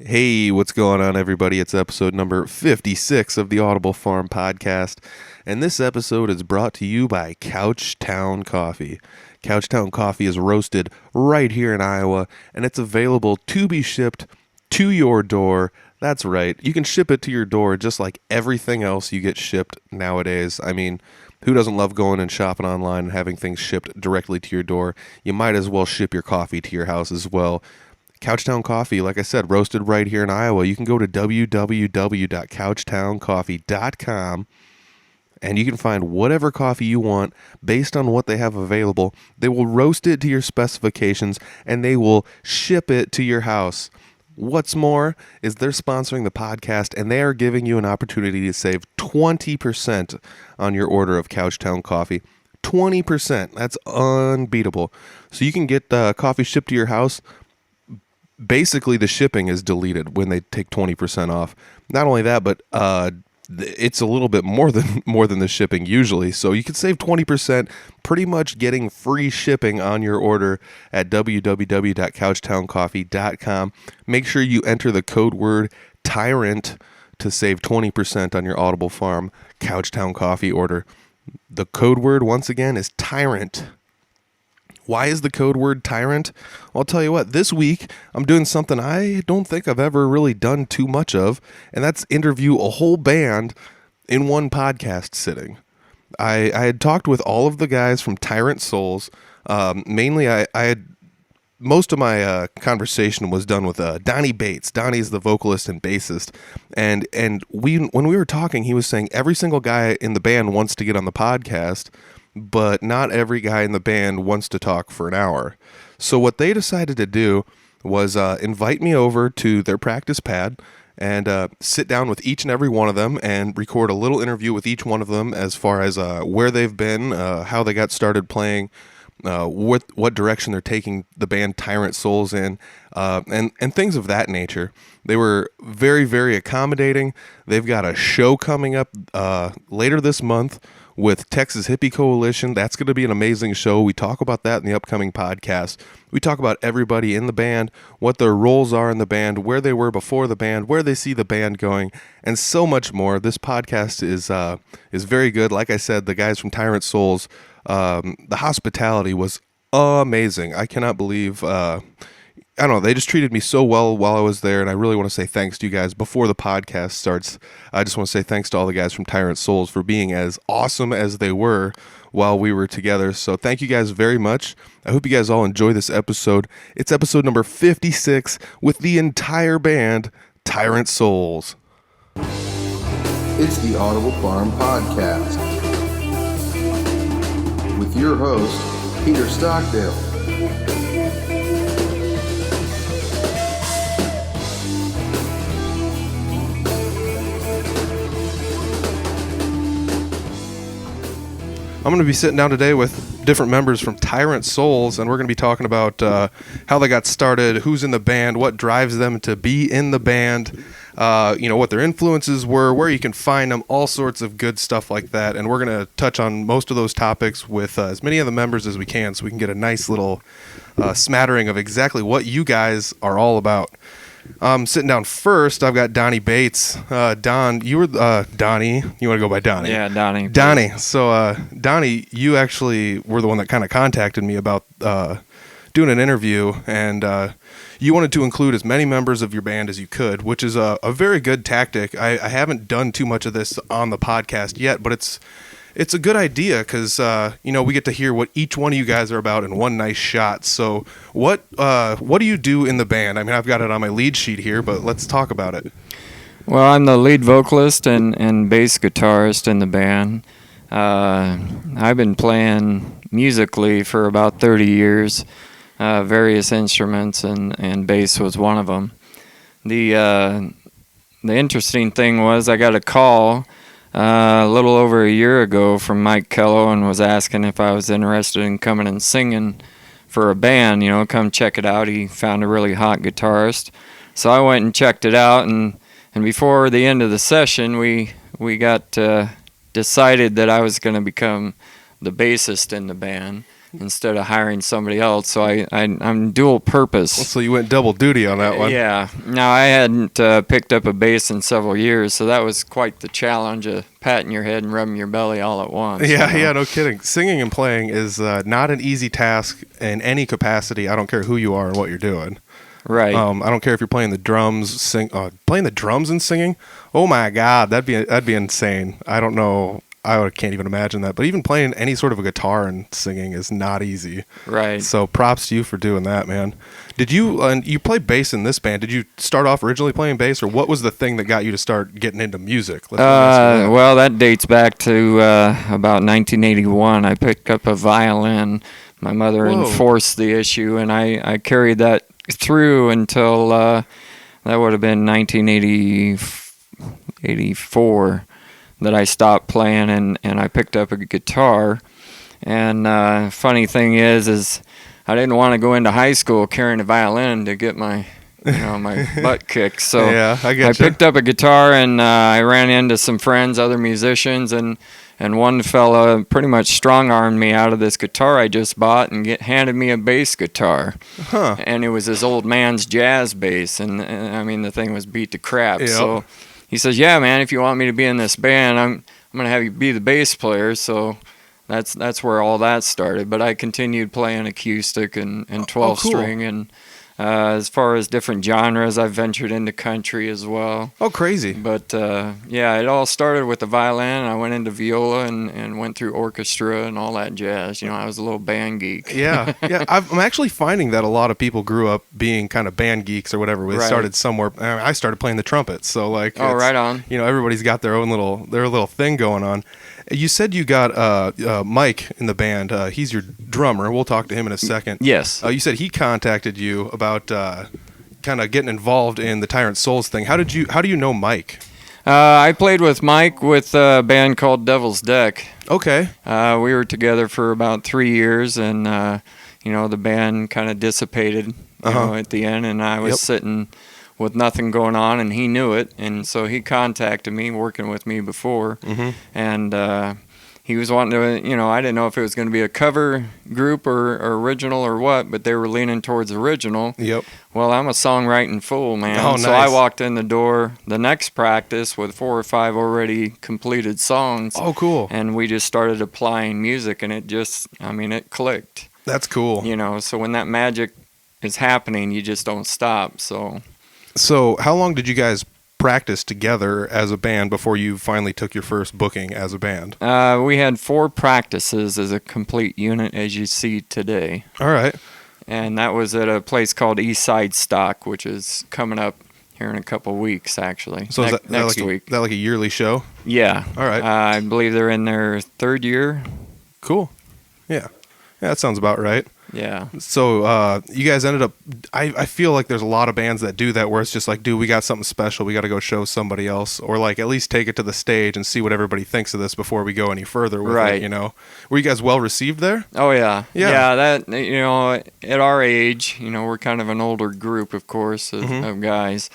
Hey, what's going on, everybody? It's episode number 56 of the Audible Farm Podcast, and this episode is brought to you by Couchtown Coffee. Couchtown Coffee is roasted right here in Iowa, and it's available to be shipped to your door. That's right, you can ship it to your door just like everything else you get shipped nowadays. I mean, who doesn't love going and shopping online and having things shipped directly to your door? You might as well ship your coffee to your house as well. Couchtown Coffee, like I said, roasted right here in Iowa. You can go to www.couchtowncoffee.com and you can find whatever coffee you want based on what they have available. They will roast it to your specifications and they will ship it to your house. What's more is they're sponsoring the podcast and they are giving you an opportunity to save 20% on your order of Couchtown Coffee. 20%. That's unbeatable. So you can get coffee shipped to your house. Basically, the shipping is deleted when they take 20% off. Not only that, but it's a little bit more than the shipping usually. So you can save 20%, pretty much getting free shipping on your order at www.couchtowncoffee.com. Make sure you enter the code word Tyrant to save 20% on your Audible Farm Couchtown Coffee order. The code word, once again, is Tyrant. Why is the code word Tyrant? Well, I'll tell you what, this week I'm doing something I don't think I've ever really done too much of, and that's interview a whole band in one podcast sitting. I had talked with all of the guys from Tyrant Souls. Mainly, I had most of my conversation was done with Donnie Bates. Donnie's the vocalist and bassist, and when we were talking, he was saying every single guy in the band wants to get on the podcast, but not every guy in the band wants to talk for an hour. So what they decided to do was invite me over to their practice pad and sit down with each and every one of them and record a little interview with each one of them as far as where they've been, how they got started playing, what direction they're taking the band Tyrant Souls in, and things of that nature. They were very, very accommodating. They've got a show coming up later this month with Texas Hippie Coalition. That's going to be an amazing show. We talk about that in the upcoming podcast. We talk about everybody in the band, what their roles are in the band, where they were before the band, where they see the band going, and so much more. This podcast is very good. Like I said, the guys from Tyrant Souls, the hospitality was amazing. I cannot believe, I don't know, they just treated me so well while I was there, and I really want to say thanks to you guys. Before the podcast starts, I just want to say thanks to all the guys from Tyrant Souls for being as awesome as they were while we were together. So thank you guys very much. I hope you guys all enjoy this episode. It's episode number 56 with the entire band, Tyrant Souls. It's the Audible Farm Podcast with your host, Peter Stockdale. I'm going to be sitting down today with different members from Tyrant Souls, and we're going to be talking about how they got started, who's in the band, what drives them to be in the band, what their influences were, where you can find them, all sorts of good stuff like that. And we're going to touch on most of those topics with as many of the members as we can so we can get a nice little smattering of exactly what you guys are all about. Sitting down first, I've got Donnie Bates. Don, you were Donnie. You want to go by Donnie? Yeah, Donnie. Donnie. So, Donnie, you actually were the one that kind of contacted me about doing an interview, and you wanted to include as many members of your band as you could, which is a very good tactic. I haven't done too much of this on the podcast yet, but it's a good idea because we get to hear what each one of you guys are about in one nice shot. So what do you do in the band? I mean, I've got it on my lead sheet here, but let's talk about it. Well, I'm the lead vocalist and bass guitarist in the band. I've been playing musically for about 30 years, various instruments, and bass was one of them. The interesting thing was I got a call a little over a year ago from Mike Kellow and was asking if I was interested in coming and singing for a band, come check it out. He found a really hot guitarist. So I went and checked it out, and before the end of the session, we got decided that I was going to become the bassist in the band. instead of hiring somebody else. So I'm dual purpose. So you went double duty on that one. Yeah. Now, I hadn't picked up a bass in several years, so that was quite the challenge of patting your head and rubbing your belly all at once. Yeah, yeah, no kidding. Singing and playing is not an easy task in any capacity. I don't care who you are and what you're doing. Right. I don't care if you're playing the drums, playing the drums and singing. Oh my God, that'd be insane. I don't know. I can't even imagine that. But even playing any sort of a guitar and singing is not easy. Right. So props to you for doing that, man. Did you you play bass in this band? Did you start off originally playing bass, or what was the thing that got you to start getting into music? Well, that dates back to about 1981. I picked up a violin. My mother enforced the issue, and I carried that through until that would have been 1984 that I stopped playing, and I picked up a guitar. And funny thing is I didn't want to go into high school carrying a violin to get my my butt kicked. So yeah, I picked up a guitar, and I ran into some friends, other musicians, and one fella pretty much strong-armed me out of this guitar I just bought and handed me a bass guitar. Huh. And it was his old man's jazz bass, and I mean, the thing was beat to crap. Yep. So he says, "Yeah, man, if you want me to be in this band, I'm going to have you be the bass player." So that's where all that started. But I continued playing acoustic and 12-string, and as far as different genres, I've ventured into country as well. Oh, crazy. But yeah, it all started with the violin. I went into viola and went through orchestra and all that jazz. I was a little band geek. Yeah. I'm actually finding that a lot of people grew up being kind of band geeks or whatever. They started somewhere. I started playing the trumpet, so like. Oh, right on. Everybody's got their little thing going on. You said you got Mike in the band. He's your drummer. We'll talk to him in a second. Yes. You said he contacted you about kind of getting involved in the Tyrant Souls thing. How do you know Mike? I played with Mike with a band called Devil's Deck. Okay. We were together for about 3 years, and the band kind of dissipated at the end, and I was sitting with nothing going on, and he knew it, and so he contacted me, working with me before, and he was wanting to, I didn't know if it was going to be a cover group or original or what, but they were leaning towards original. Yep. Well, I'm a songwriting fool, man. Oh, so nice. I walked in the door the next practice with 4 or 5 already completed songs. Oh, cool. And we just started applying music, and it clicked. That's cool. So when that magic is happening, you just don't stop, So how long did you guys practice together as a band before you finally took your first booking as a band? We had 4 practices as a complete unit, as you see today. All right. And that was at a place called Eastside Stock, which is coming up here in a couple weeks, actually. So is next week. Is that like a yearly show? Yeah. All right. I believe they're in their 3rd year. Cool. Yeah, that sounds about right. Yeah. So you guys ended up, I feel like there's a lot of bands that do that where it's just like, dude, we got something special. We got to go show somebody else, or like at least take it to the stage and see what everybody thinks of this before we go any further with it, Were you guys well received there? Oh, yeah. Yeah. Yeah, that, at our age, we're kind of an older group, of course, of guys,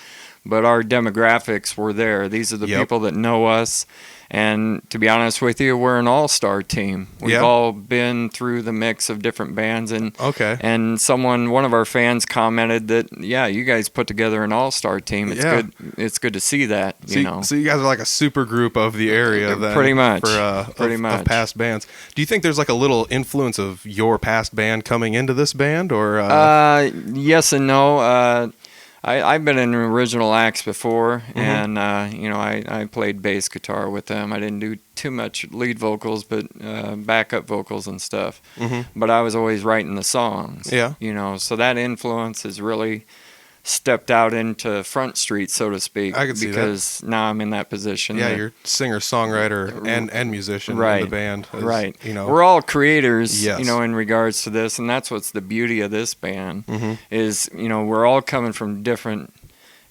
but our demographics were there. These are the people that know us. And to be honest with you, we're an all-star team. We've all been through the mix of different bands, and one of our fans commented that, you guys put together an all-star team. It's good. It's good to see that. So you guys are like a super group of the area, then. Pretty much. Of past bands. Do you think there's like a little influence of your past band coming into this band, or? Yes and no. I've been in original acts before, and I played bass guitar with them. I didn't do too much lead vocals, but backup vocals and stuff. But I was always writing the songs. Yeah. So that influence has really stepped out into Front Street, so to speak. I can see that. Because now I'm in that position. Yeah, you're singer, songwriter, and musician in the band. Right. We're all creators, in regards to this, and that's what's the beauty of this band is, we're all coming from different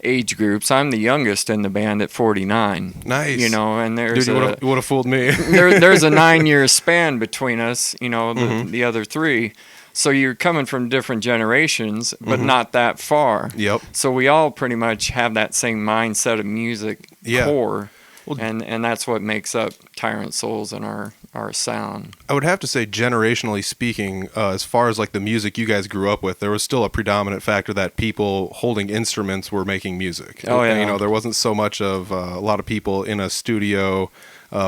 age groups. I'm the youngest in the band at 49. Nice. And there's you would have fooled me. there's a 9-year span between us, the other 3. So you're coming from different generations, but not that far. Yep. So we all pretty much have that same mindset of music core, and that's what makes up Tyrant Souls and our our sound. I would have to say, generationally speaking, as far as like the music you guys grew up with, there was still a predominant factor that people holding instruments were making music. Oh, yeah. You know, there wasn't so much of a lot of people in a studio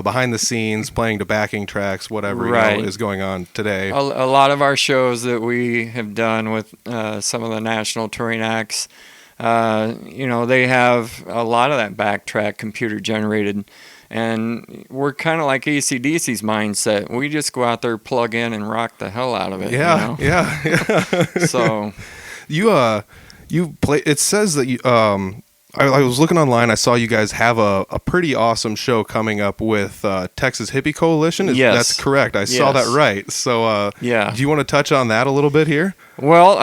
behind the scenes playing to backing tracks, whatever Right. is going on today. A lot of our shows that we have done with some of the national touring acts, they have a lot of that backtrack computer generated. And we're kind of like AC/DC's mindset. We just go out there, plug in, and rock the hell out of it. Yeah, you know? yeah. So you play. It says that you. I was looking online. I saw you guys have a pretty awesome show coming up with Texas Hippie Coalition. Yes. That's correct. I saw that right. So yeah. do you want to touch on that a little bit here? Well,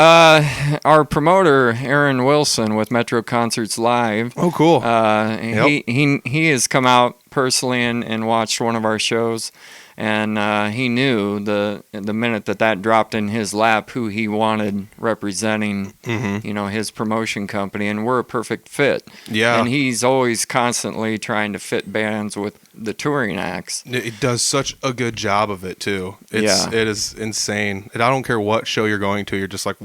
our promoter Aaron Wilson with Metro Concerts Live. Oh, cool. He has come out personally and watched one of our shows, and he knew the minute that dropped in his lap who he wanted representing, his promotion company, and we're a perfect fit. Yeah. And he's always constantly trying to fit bands with the touring acts. It does such a good job of it too. It is insane. And I don't care what show you're going to. You're just like,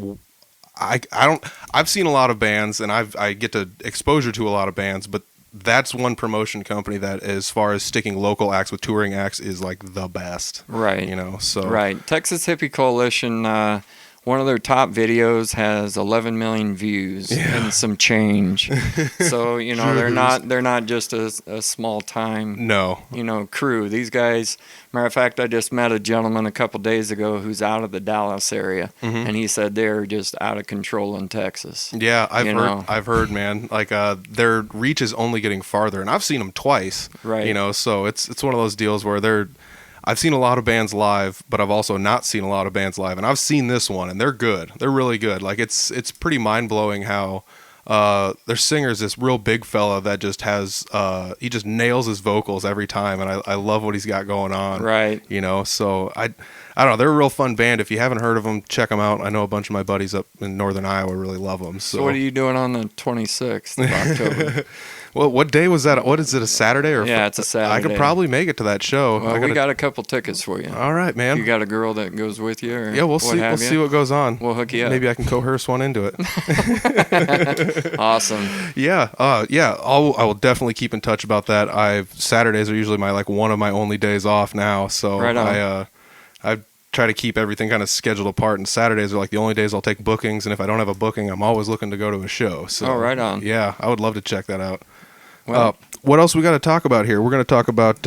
I've seen a lot of bands, and I get to exposure to a lot of bands, but that's one promotion company that, as far as sticking local acts with touring acts, is like the best. Right. Right. Texas Hippie Coalition, one of their top videos has 11 million views and some change. So, they're not just a small time crew. These guys, matter of fact, I just met a gentleman a couple days ago who's out of the Dallas area, and he said they're just out of control in Texas. Yeah, I've heard, man. Like their reach is only getting farther, and I've seen them twice. Right. So it's one of those deals where I've seen a lot of bands live, but I've also not seen a lot of bands live, and I've seen this one, and they're good. They're really good. Like it's pretty mind blowing how their singer's this real big fella that just has he just nails his vocals every time, and I love what he's got going on. Right. So I don't know. They're a real fun band. If you haven't heard of them, check them out. I know a bunch of my buddies up in northern Iowa really love them. So what are you doing on the 26th of October? Well, what day was that? What is it, a Saturday? Yeah, it's a Saturday. I could probably make it to that show. Well, we got a couple tickets for you. All right, man. You got a girl that goes with you? Or yeah, we'll see. We'll see what goes on. We'll hook you up. Maybe I can coerce one into it. Awesome. Yeah. I will definitely keep in touch about that. Saturdays are usually one of my only days off now. So right on. I try to keep everything kind of scheduled apart, and Saturdays are like the only days I'll take bookings, and if I don't have a booking, I'm always looking to go to a show. So right on. Yeah, I would love to check that out. Well, what else we got to talk about here? We're going to talk about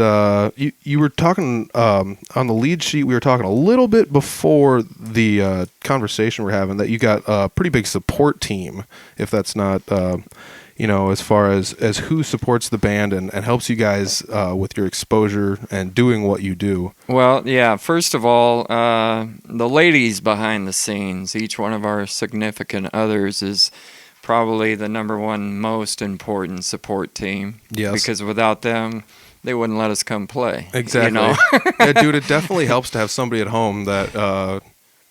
you were talking on the lead sheet. We were talking a little bit before the conversation we're having that you got a pretty big support team. If that's not as far as who supports the band and helps you guys with your exposure and doing what you do. Well, yeah. First of all, the ladies behind the scenes, each one of our significant others is probably the number one most important support team. Yes. Because without them, they wouldn't let us come play. Exactly. Yeah, dude, it definitely helps to have somebody at home that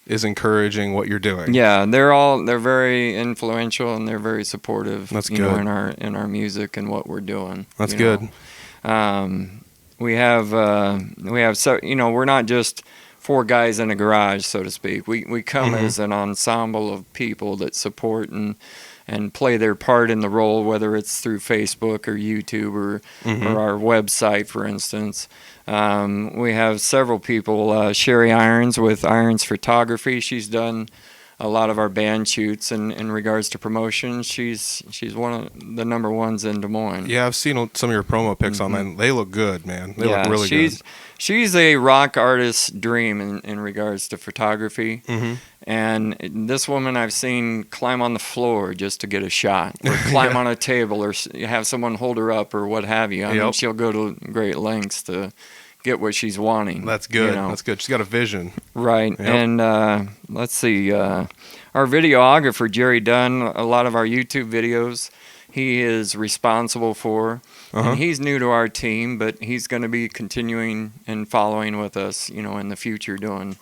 is encouraging what you're doing. Yeah, they're very influential and they're very supportive. That's good. In our music and what we're doing. That's good. We have we're not just four guys in a garage, so to speak. We come as an ensemble of people that support and play their part in the role, whether it's through Facebook or YouTube or our website, for instance. We have several people. Sherry Irons with Irons Photography. She's done a lot of our band shoots in regards to promotion. She's one of the number ones in Des Moines. Yeah, I've seen some of your promo pics online. They look good, man. They look really good. She's a rock artist's dream in regards to photography. And this woman I've seen climb on the floor just to get a shot, or climb on a table, or have someone hold her up, or what have you. I mean, she'll go to great lengths to get what she's wanting. That's good. That's good. She's got a vision. Right. Yep. And let's see. Our videographer, Jerry Dunn, a lot of our YouTube videos, he is responsible for. And he's new to our team, but he's going to be continuing and following with us, in the future, doing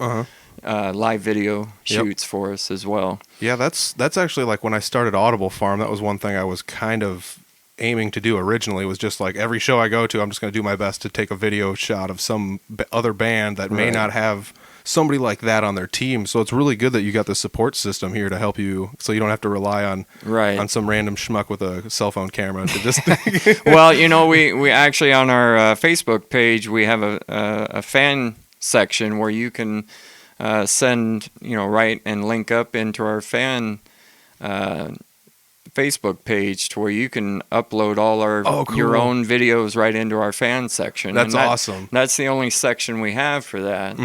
live video shoots for us as well. Yeah, that's actually like when I started Audible Farm. That was one thing I was kind of aiming to do originally was just like every show I go to, I'm just going to do my best to take a video shot of some other band that may Right. not have somebody like that on their team. So it's really good that you got the support system here to help you, so you don't have to rely on Right. on some random schmuck with a cell phone camera to just. Well, we actually on our Facebook page we have a fan section where you can send, write and link up into our fan Facebook page to where you can upload all our your cool. own videos right into our fan section. That's And awesome. That's the only section we have for that,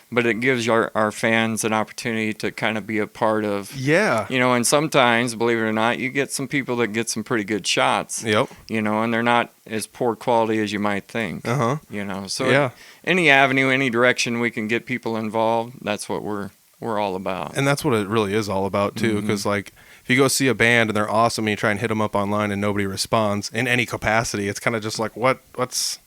but it gives our fans an opportunity to kind of be a part of. Yeah. And sometimes, believe it or not, you get some people that get some pretty good shots. Yep. And they're not as poor quality as you might think. So Yeah. any avenue, any direction we can get people involved, that's what we're all about. And that's what it really is all about too, because like if you go see a band and they're awesome and you try and hit them up online and nobody responds in any capacity, it's kind of just like what's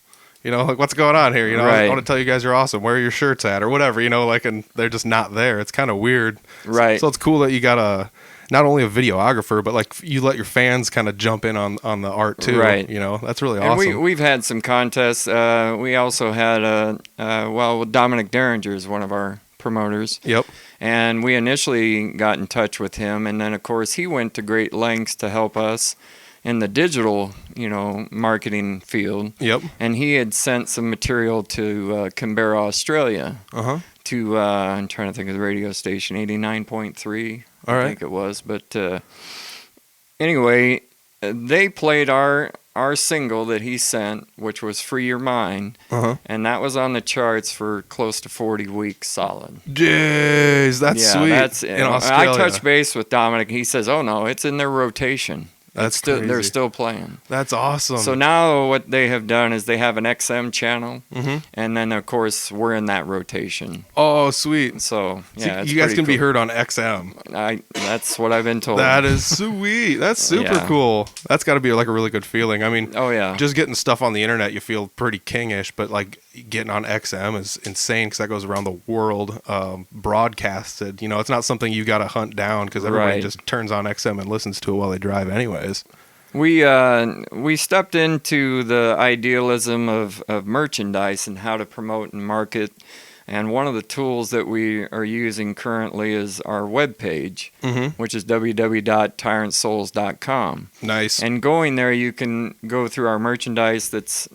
what's going on here? Right. I want to tell you guys you're awesome. Where are your shirts at or whatever? And they're just not there. It's kind of weird. Right. So it's cool that you got not only a videographer, but like you let your fans kind of jump in on the art too. Right. That's really And awesome. we've had some contests. We also had Dominic Derringer is one of our promoters. Yep. And we initially got in touch with him, and then of course he went to great lengths to help us in the digital, marketing field. Yep. And he had sent some material to Canberra, Australia. To I'm trying to think of the radio station, 89.3. All right. I think it was, but anyway, they played our single that he sent, which was "Free Your Mind," and that was on the charts for close to 40 weeks solid. Jeez, that's sweet. That's in Australia. I touched base with Dominic. He says, "Oh no, it's in their rotation. That's they're crazy. still playing." That's awesome. So now what they have done is they have an XM channel, and then of course we're in that rotation. Oh, sweet. So yeah, it's you guys pretty can be cool. heard on XM. That's what I've been told. That is sweet. That's super Yeah. cool. That's got to be like a really good feeling. I mean, Oh yeah. just getting stuff on the internet, you feel pretty kingish, but like getting on XM is insane because that goes around the world broadcasted. It's not something you got to hunt down because everybody Right. just turns on XM and listens to it while they drive anyways. We stepped into the idealism of merchandise and how to promote and market, and one of the tools that we are using currently is our webpage, which is www.tyrantsouls.com. Nice. And going there, you can go through our merchandise that's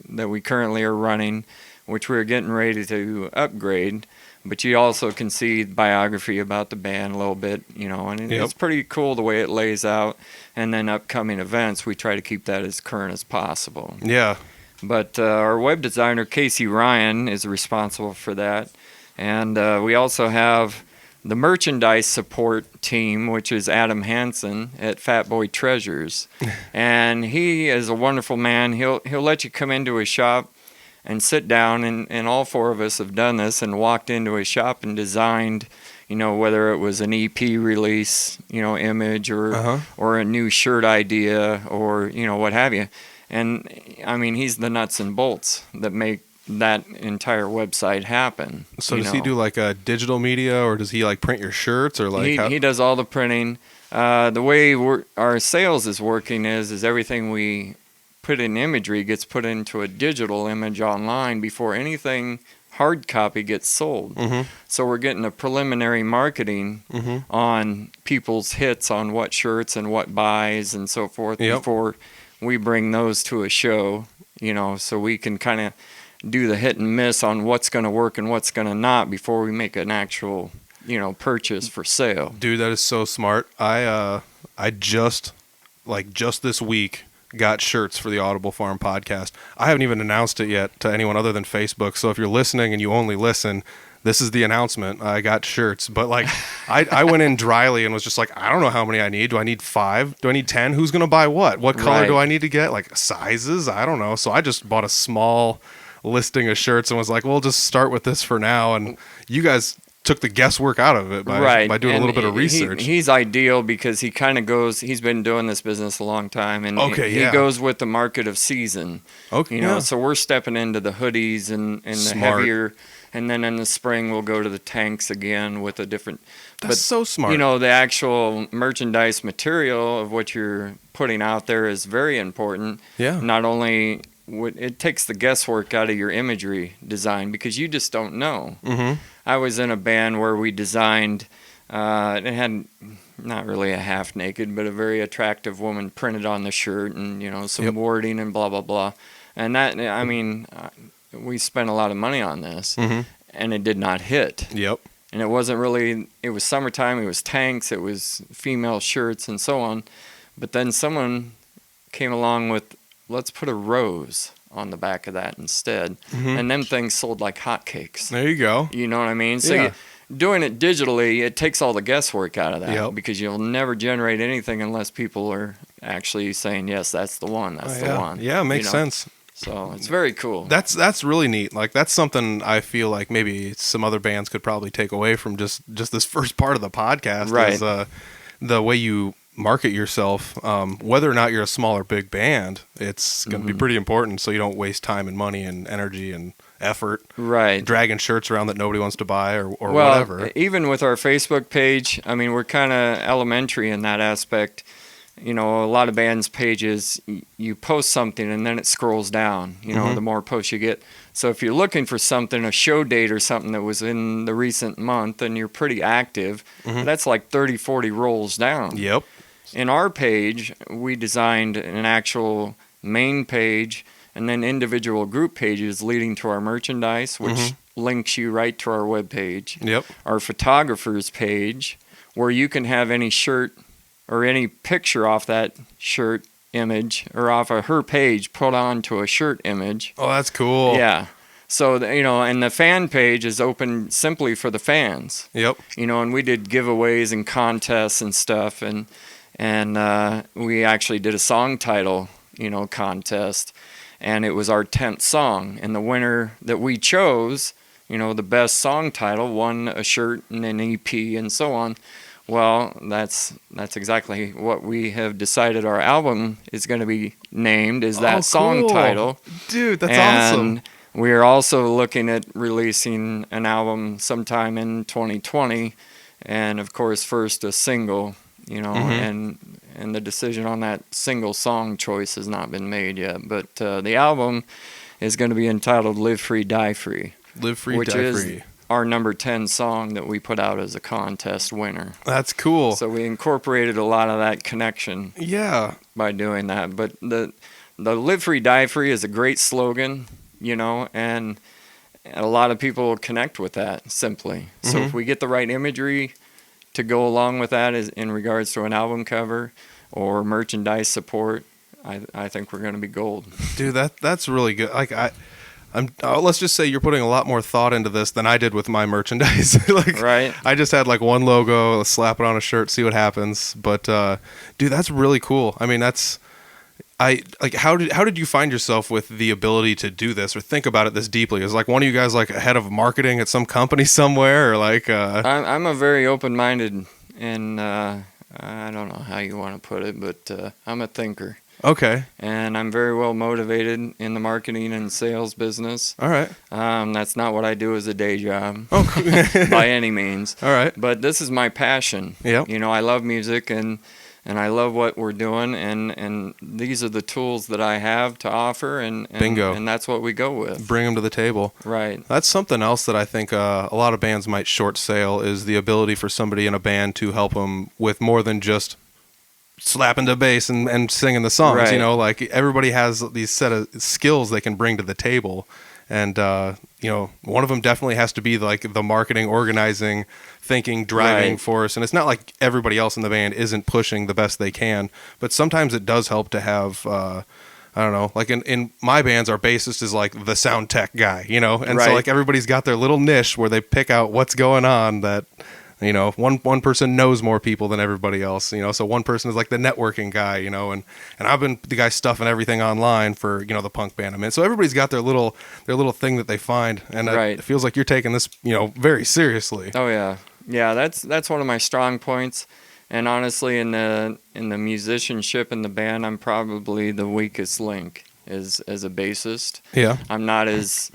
that we currently are running, which we're getting ready to upgrade. But you also can see biography about the band a little bit, and it's pretty cool the way it lays out. And then upcoming events, we try to keep that as current as possible. Yeah. But our web designer, Casey Ryan, is responsible for that. And we also have the merchandise support team, which is Adam Hansen at Fat Boy Treasures. And he is a wonderful man. He'll let you come into his shop and sit down, and all four of us have done this and walked into his shop and designed, whether it was an EP release, image or a new shirt idea or, what have you. And I mean, he's the nuts and bolts that make that entire website happen. So does he do like a digital media, or does he like print your shirts, or like he does all the printing. The way our sales is working is everything we put in imagery gets put into a digital image online before anything hard copy gets sold. So we're getting a preliminary marketing on people's hits on what shirts and what buys and so forth before we bring those to a show, so we can kind of do the hit and miss on what's going to work and what's going to not before we make an actual, purchase for sale. Dude, that is so smart. I just this week got shirts for the Audible Farm podcast. I haven't even announced it yet to anyone other than Facebook. So if you're listening and you only listen, this is the announcement. I got shirts. But like I went in dryly and was just like, I don't know how many I need. Do I need 5? Do I need 10? Who's going to buy what? What color Right. do I need to get? Like sizes? I don't know. So I just bought a small listing of shirts and was like, well, just start with this for now. And you guys took the guesswork out of it by doing a little bit of research. He's ideal because he kind of goes. He's been doing this business a long time, and he goes with the market of season. Okay, So we're stepping into the hoodies and the heavier, and then in the spring we'll go to the tanks again with a different. That's so smart. The actual merchandise material of what you're putting out there is very important. Yeah. Not only it takes the guesswork out of your imagery design because you just don't know. Mm-hmm. I was in a band where we designed, it had not really a half naked, but a very attractive woman printed on the shirt and, some wording and blah, blah, blah. And that, we spent a lot of money on this and it did not hit. Yep. And it wasn't really, it was summertime, it was tanks, it was female shirts and so on. But then someone came along with, let's put a rose on the back of that instead. And them things sold like hotcakes. There you go. You know what I mean? So doing it digitally, it takes all the guesswork out of that because you'll never generate anything unless people are actually saying, yes, that's the one, that's the one. Yeah, makes sense. So it's very cool. That's really neat. Like that's something I feel like maybe some other bands could probably take away from just this first part of the podcast. Right. Is, the way you market yourself, whether or not you're a small or big band, it's going to be pretty important so you don't waste time and money and energy and effort dragging shirts around that nobody wants to buy or whatever. Even with our Facebook page, I mean, we're kind of elementary in that aspect. A lot of bands' pages, you post something and then it scrolls down, the more posts you get. So if you're looking for something, a show date or something that was in the recent month and you're pretty active, that's like 30, 40 rolls down. Yep. In our page, we designed an actual main page and then individual group pages leading to our merchandise, which links you right to our webpage. Yep. Our photographer's page, where you can have any shirt or any picture off that shirt image or off of her page put onto a shirt image. Oh, that's cool. Yeah. So, and the fan page is open simply for the fans. Yep. And we did giveaways and contests and stuff, and we actually did a song title, contest, and it was our 10th song, and the winner that we chose, the best song title won a shirt and an EP and so on. Well, that's exactly what we have decided our album is going to be named, is that song title. Dude, that's awesome. We are also looking at releasing an album sometime in 2020, and of course first a single, and the decision on that single song choice has not been made yet. But the album is going to be entitled Live Free, Die Free. Live Free, which Die is Free. Our number 10 song that we put out as a contest winner. That's cool. So we incorporated a lot of that connection by doing that. But the Live Free, Die Free is a great slogan, and a lot of people connect with that simply. So if we get the right imagery to go along with that in regards to an album cover or merchandise support, I think we're going to be gold. Dude, that's really good. Like let's just say you're putting a lot more thought into this than I did with my merchandise. Right. I just had one logo, let's slap it on a shirt, see what happens. But dude, that's really cool. I mean, how did you find yourself with the ability to do this or think about it this deeply? Is one of you guys head of marketing at some company somewhere, or I'm a very open-minded and I don't know how you want to put it, but I'm a thinker. Okay. And I'm very well motivated in the marketing and sales business. All right. That's not what I do as a day job. Oh, cool. By any means. All right. But this is my passion. Yeah. I love music and I love what we're doing, and these are the tools that I have to offer, and bingo. And that's what we go with. Bring them to the table. Right. That's something else that I think a lot of bands might short sale, is the ability for somebody in a band to help them with more than just slapping the bass and singing the songs. Right. Everybody has these set of skills they can bring to the table, and one of them definitely has to be the marketing, organizing, thinking, driving force. And it's not like everybody else in the band isn't pushing the best they can, but sometimes it does help to have I don't know, in my bands, our bassist is the sound tech guy, and right. so everybody's got their little niche where they pick out what's going on that You know, one person knows more people than everybody else, you know, so one person is like the networking guy, you know, and I've been the guy stuffing everything online for, you know, the punk band I'm in. So everybody's got their little thing that they find, and Right. it feels like you're taking this, you know, very seriously. Oh yeah, yeah. That's one of my strong points. And honestly, in the musicianship in the band, I'm probably the weakest link as a bassist. Yeah. I'm not as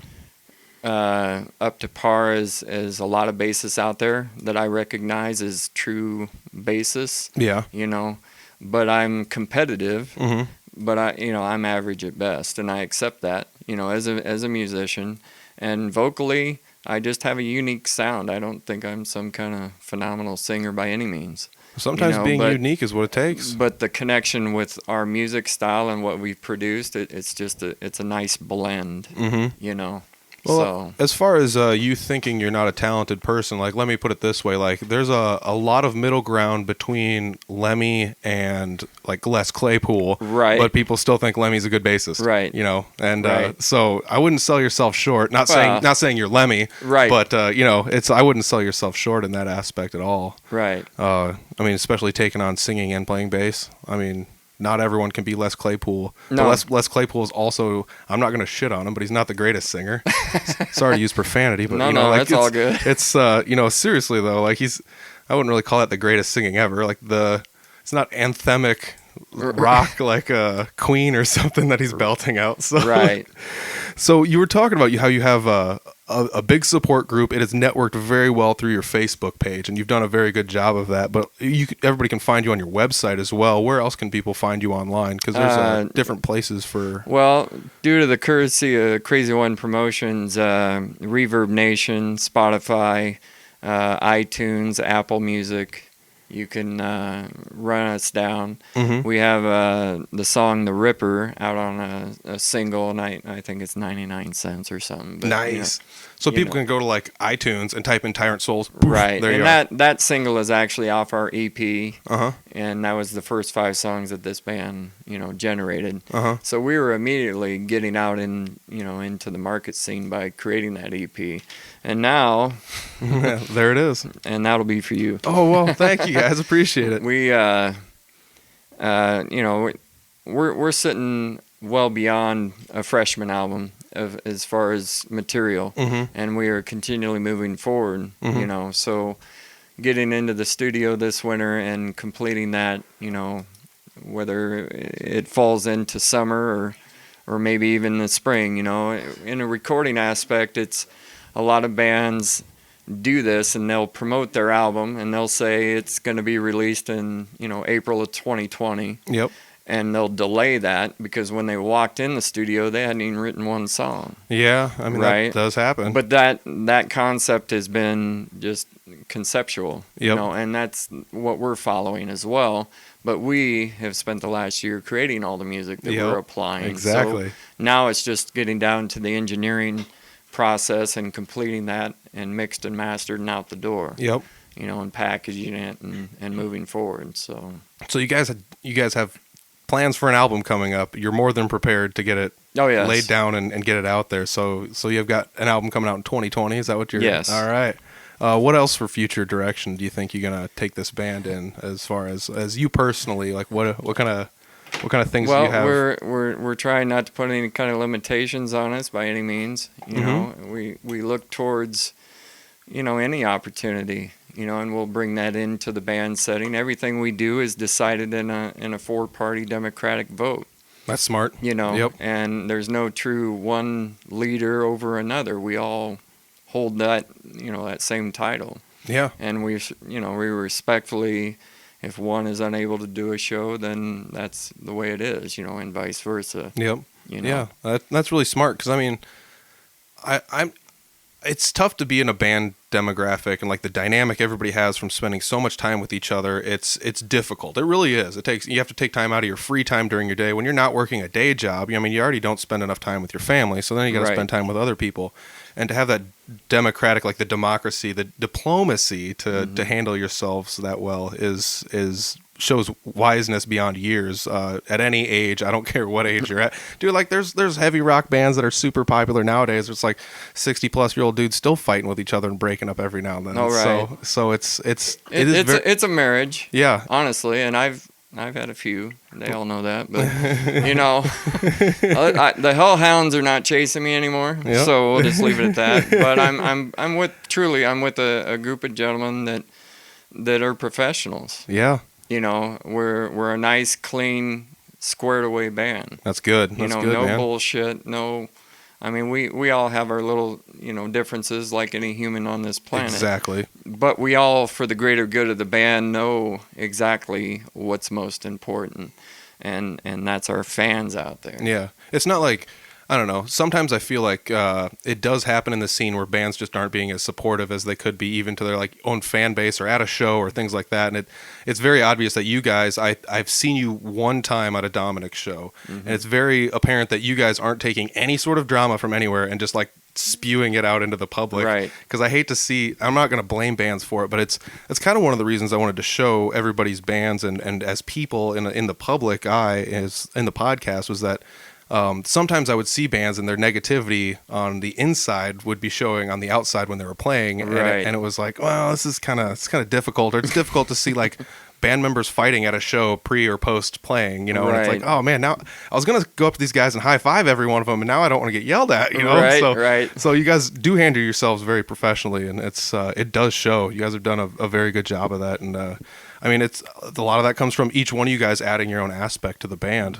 up to par as a lot of bassists out there that I recognize as true bassists. Yeah. You know, but I'm competitive. Mm-hmm. But I'm average at best, and I accept that. You know, as a musician, and vocally, I just have a unique sound. I don't think I'm some kind of phenomenal singer by any means. Sometimes being unique is what it takes. But the connection with our music style and what we've produced, it's a nice blend. Mm-hmm. You know. Well, So as far as you thinking you're not a talented person, like, let me put it this way, like, there's a lot of middle ground between Lemmy and, like, Les Claypool. Right. But people still think Lemmy's a good bassist. Right. You know, and Right. so I wouldn't sell yourself short. Not saying you're Lemmy. Right. But, you know, I wouldn't sell yourself short in that aspect at all. right. I mean, especially taking on singing and playing bass. I mean, not everyone can be Les Claypool. No. But Les Claypool is also, I'm not going to shit on him, but he's not the greatest singer. Sorry to use profanity, but No, you know, no, like, that's all good. It's you know, seriously though, like, I wouldn't really call that the greatest singing ever. Like, it's not anthemic rock like Queen or something that he's belting out. So Right. So you were talking about how you have a big support group. It is networked very well through your Facebook page, and you've done a very good job of that. But everybody can find you on your website as well. Where else can people find you online? Because there's different places for... Well, due to the courtesy of Crazy One Promotions, Reverb Nation, Spotify, iTunes, Apple Music, you can run us down. Mhm. We have the song "The Ripper" out on a single, and I think it's 99 cents or something. But, Nice. So you people know. can go to, like, iTunes and type in Tyrant Souls. Poof, Right, there you and go. that single is actually off our EP, Uh-huh. and that was the first 5 songs that this band, generated. Uh-huh. So we were immediately getting out into the market scene by creating that EP, and now, Yeah, there it is. and that'll be for you. Oh, well, thank you guys. Appreciate it. We, we're sitting well beyond a freshman album as far as material, Mhm. and we are continually moving forward. Mhm. So getting into the studio this winter and completing that, whether it falls into summer or maybe even the spring. In a recording aspect, it's a lot of bands do this and they'll promote their album and they'll say it's going to be released in April of 2020. Yep. And they'll delay that because when they walked in the studio, they hadn't even written one song. Yeah, I mean, Right. that does happen. But that concept has been just conceptual, Yep. and that's what we're following as well. But we have spent the last year creating all the music that Yep, we're applying. exactly. So now it's just getting down to the engineering process and completing that and mixed and mastered and out the door. Yep. And packaging it and moving forward. So So you guys have plans for an album coming up. You're more than prepared to get it yes. laid down and get it out there. So you've got an album coming out in 2020. Is that what you're? Yes. All right. What else for future direction do you think you're gonna take this band in, as far as you personally? Like, what kind of things do you have? Well, we're trying not to put any kind of limitations on us by any means. We look towards any opportunity. And we'll bring that into the band setting. Everything we do is decided in a 4-party democratic vote. That's smart. Yep. Yep. And there's no true one leader over another. We all hold that that same title. Yeah. And we respectfully, if one is unable to do a show, then that's the way it is. And vice versa. Yep. Yeah. That's really smart, because I mean, it's tough to be in a band demographic and, like, the dynamic everybody has from spending so much time with each other. It's difficult. It really is. You have to take time out of your free time during your day when you're not working a day job. I mean, you already don't spend enough time with your family, so then you got to Right. spend time with other people. And to have that democratic, like, the democracy, the diplomacy to handle yourselves that well is shows wiseness beyond years. At any age, I don't care what age you're at, dude. Like there's heavy rock bands that are super popular nowadays. It's like 60-plus-year-old dudes still fighting with each other and breaking up every now and then. Oh, right. So it's it's a marriage. Yeah, honestly, and I've had a few. They all know that, but the hellhounds are not chasing me anymore. Yep. So we'll just leave it at that. But I'm with a group of gentlemen that are professionals. Yeah. We're a nice, clean, squared away band. That's good. That's good, no man. bullshit. No, I mean we all have our little differences like any human on this planet. Exactly. But we all, for the greater good of the band, know exactly what's most important, and that's our fans out there. Yeah, it's not like, I don't know. Sometimes I feel like it does happen in the scene where bands just aren't being as supportive as they could be, even to their like own fan base or at a show or things like that. And it's very obvious that you guys, I've seen you one time at a Dominic's show, and it's very apparent that you guys aren't taking any sort of drama from anywhere and just like spewing it out into the public. Right. Because I hate to see, I'm not going to blame bands for it, but it's kind of one of the reasons I wanted to show everybody's bands and as people in the public eye, as in the podcast, was that sometimes I would see bands and their negativity on the inside would be showing on the outside when they were playing, right. and it was like, well, this is kind of difficult, or it's difficult to see like band members fighting at a show pre or post playing, and it's like, oh man, now I was gonna go up to these guys and high five every one of them, and now I don't want to get yelled at, Right. So you guys do handle yourselves very professionally, and it does show. You guys have done a very good job of that, and I mean, it's a lot of that comes from each one of you guys adding your own aspect to the band.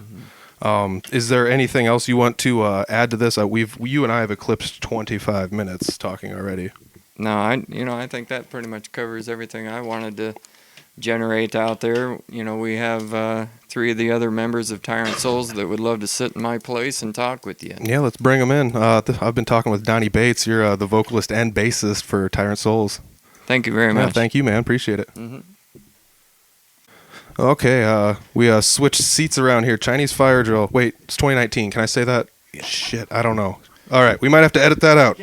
Is there anything else you want to add to this? You and I have eclipsed 25 minutes talking already. No, I think that pretty much covers everything I wanted to generate out there. We have 3 of the other members of Tyrant Souls that would love to sit in my place and talk with you. Yeah, let's bring them in. I've been talking with Donnie Bates. You're the vocalist and bassist for Tyrant Souls. Thank you very much. Yeah, thank you, man. Appreciate it. Mm-hmm. Okay, we switched seats around here. Chinese fire drill. Wait, it's 2019. Can I say that? Shit, I don't know. All right, we might have to edit that out.